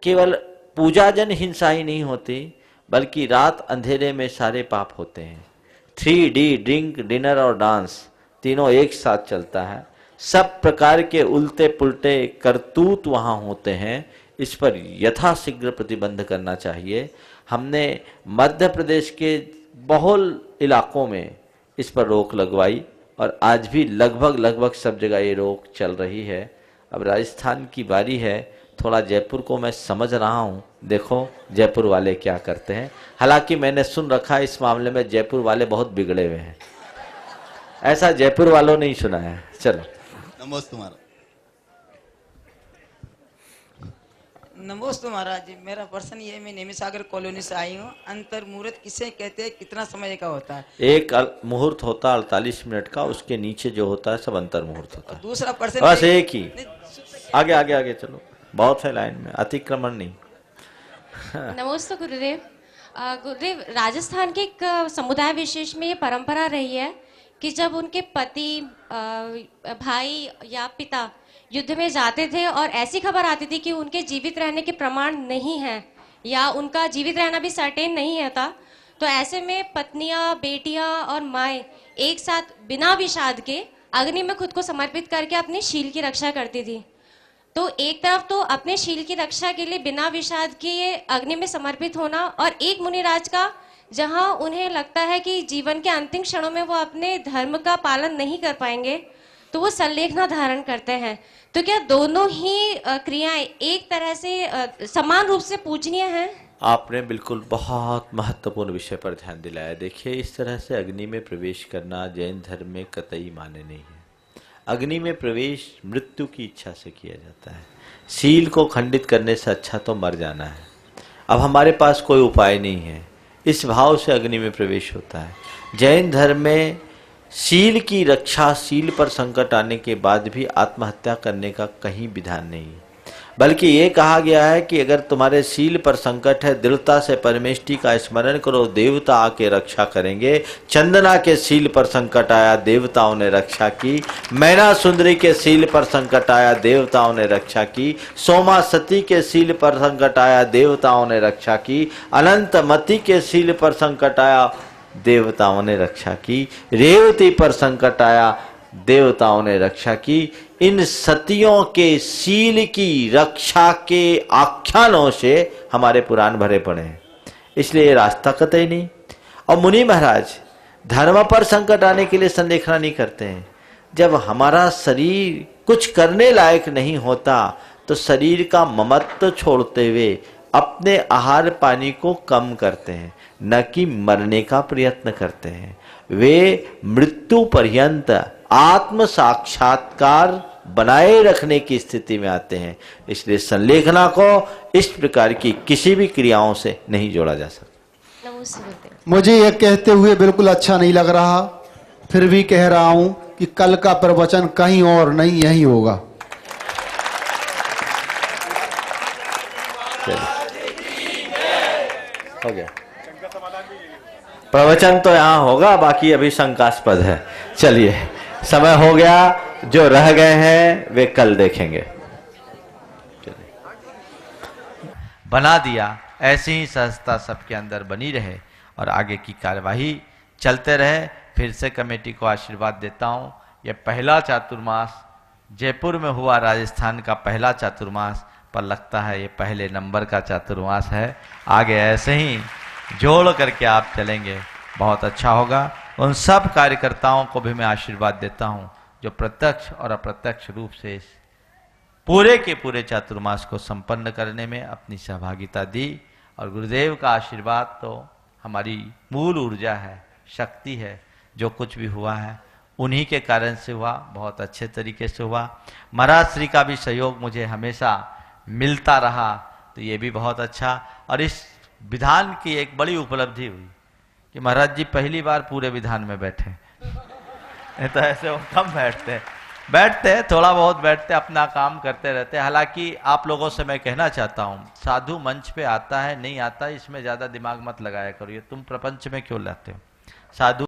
केवल पूजाजन हिंसा ही नहीं होती, बल्कि रात अंधेरे में सारे पाप होते हैं। 3D ड्रिंक, डिनर और डांस तीनों एक साथ चलता है। सब प्रकार के उल्टे पुल्टे करतूत वहाँ होते हैं। इस पर यथाशीघ्र प्रतिबंध करना चाहिए। हमने मध्य प्रदेश के बहुल इलाकों में इस पर रोक लगवाई और आज भी लगभग सब जगह ये रोक चल रही है। अब राजस्थान की बारी है। थोड़ा जयपुर को मैं समझ रहा हूँ, देखो जयपुर वाले क्या करते हैं। हालांकि मैंने सुन रखा है इस मामले में जयपुर वाले बहुत बिगड़े हुए हैं, ऐसा जयपुर वालों ने ही सुना है। चलो नमस्ते महाराज। नमस्ते महाराज जी, मेरा प्रश्न ये, मैं नेमी सागर कॉलोनी से आई हूँ। अंतर मुहूर्त किसे कहते हैं, कितना समय का होता है? एक मुहूर्त होता है 48 मिनट का, उसके नीचे जो होता है सब अंतर मुहूर्त होता है। दूसरा प्रश्न बस एक ही। आगे आगे आगे चलो, बहुत है लाइन में, अतिक्रमण नहीं। नमस्ते गुरुदेव। गुरुदेव, राजस्थान के एक समुदाय विशेष में ये परंपरा रही है कि जब उनके पति, भाई या पिता युद्ध में जाते थे और ऐसी खबर आती थी कि उनके जीवित रहने के प्रमाण नहीं है या उनका जीवित रहना भी सर्टेन नहीं है था, तो ऐसे में पत्नियां, बेटियां और माएँ एक साथ बिना विषाद के अग्नि में खुद को समर्पित करके अपने शील की रक्षा करती थी। तो एक तरफ तो अपने शील की रक्षा के लिए बिना विषाद के ये अग्नि में समर्पित होना, और एक मुनिराज का जहां उन्हें लगता है कि जीवन के अंतिम क्षणों में वो अपने धर्म का पालन नहीं कर पाएंगे तो वो संलेखना धारण करते हैं। तो क्या दोनों ही क्रियाएं एक तरह से समान रूप से पूजनीय हैं? आपने बिल्कुल बहुत महत्वपूर्ण विषय पर ध्यान दिलाया। देखिए, इस तरह से अग्नि में प्रवेश करना जैन धर्म में कतई मान्य नहीं है। अग्नि में प्रवेश मृत्यु की इच्छा से किया जाता है। शील को खंडित करने से अच्छा तो मर जाना है। अब हमारे पास कोई उपाय नहीं है, इस भाव से अग्नि में प्रवेश होता है। जैन धर्म में शील की रक्षा, शील पर संकट आने के बाद भी आत्महत्या करने का कहीं विधान नहीं है, बल्कि ये कहा गया है कि अगर तुम्हारे शील पर संकट है, दृढ़ता से परमेष्टि का स्मरण करो, देवता आके रक्षा करेंगे। चंदना के शील पर संकट आया, देवताओं ने रक्षा की। मैना सुंदरी के शील पर संकट आया, देवताओं ने रक्षा की। सोमा सती के शील पर संकट आया, देवताओं ने रक्षा की। अनंतमती के शील पर संकट आया, देवताओं ने रक्षा की। रेवती पर संकट आया, देवताओं ने रक्षा की। इन सतियों के शील की रक्षा के आख्यानों से हमारे पुराण भरे पड़े हैं, इसलिए ये रास्ता कतई नहीं। और मुनि महाराज धर्म पर संकट आने के लिए संलेखना नहीं करते हैं। जब हमारा शरीर कुछ करने लायक नहीं होता तो शरीर का ममत्व छोड़ते हुए अपने आहार पानी को कम करते हैं, न कि मरने का प्रयत्न करते हैं। वे मृत्यु पर्यंत आत्म साक्षात्कार बनाए रखने की स्थिति में आते हैं। इसलिए संलेखना को इस प्रकार की किसी भी क्रियाओं से नहीं जोड़ा जा सकता। मुझे यह कहते हुए बिल्कुल अच्छा नहीं लग रहा, फिर भी कह रहा हूं कि कल का प्रवचन कहीं और नहीं, यहीं होगा। हो गया, प्रवचन तो यहाँ होगा, बाकी अभी शंकास्पद है। चलिए, समय हो गया, जो रह गए हैं वे कल देखेंगे। बना दिया, ऐसी ही सहजता सबके अंदर बनी रहे और आगे की कार्यवाही चलते रहे। फिर से कमेटी को आशीर्वाद देता हूँ। यह पहला चातुर्मास जयपुर में हुआ, राजस्थान का पहला चातुर्मास, पर लगता है ये पहले नंबर का चातुर्मास है। आगे ऐसे ही जोड़ करके आप चलेंगे, बहुत अच्छा होगा। उन सब कार्यकर्ताओं को भी मैं आशीर्वाद देता हूं जो प्रत्यक्ष और अप्रत्यक्ष रूप से इस पूरे के पूरे चातुर्मास को संपन्न करने में अपनी सहभागिता दी। और गुरुदेव का आशीर्वाद तो हमारी मूल ऊर्जा है, शक्ति है। जो कुछ भी हुआ है उन्हीं के कारण से हुआ, बहुत अच्छे तरीके से हुआ। महाराज श्री का भी सहयोग मुझे हमेशा मिलता रहा, तो ये भी बहुत अच्छा। और इस विधान की एक बड़ी उपलब्धि हुई कि महाराज जी पहली बार पूरे विधान में बैठे, नहीं तो ऐसे वो कम बैठते। बैठते थोड़ा बहुत बैठते अपना काम करते रहते। हालांकि आप लोगों से मैं कहना चाहता हूं, साधु मंच पे आता है नहीं आता इसमें ज्यादा दिमाग मत लगाया करो, ये तुम प्रपंच में क्यों लाते हो। साधु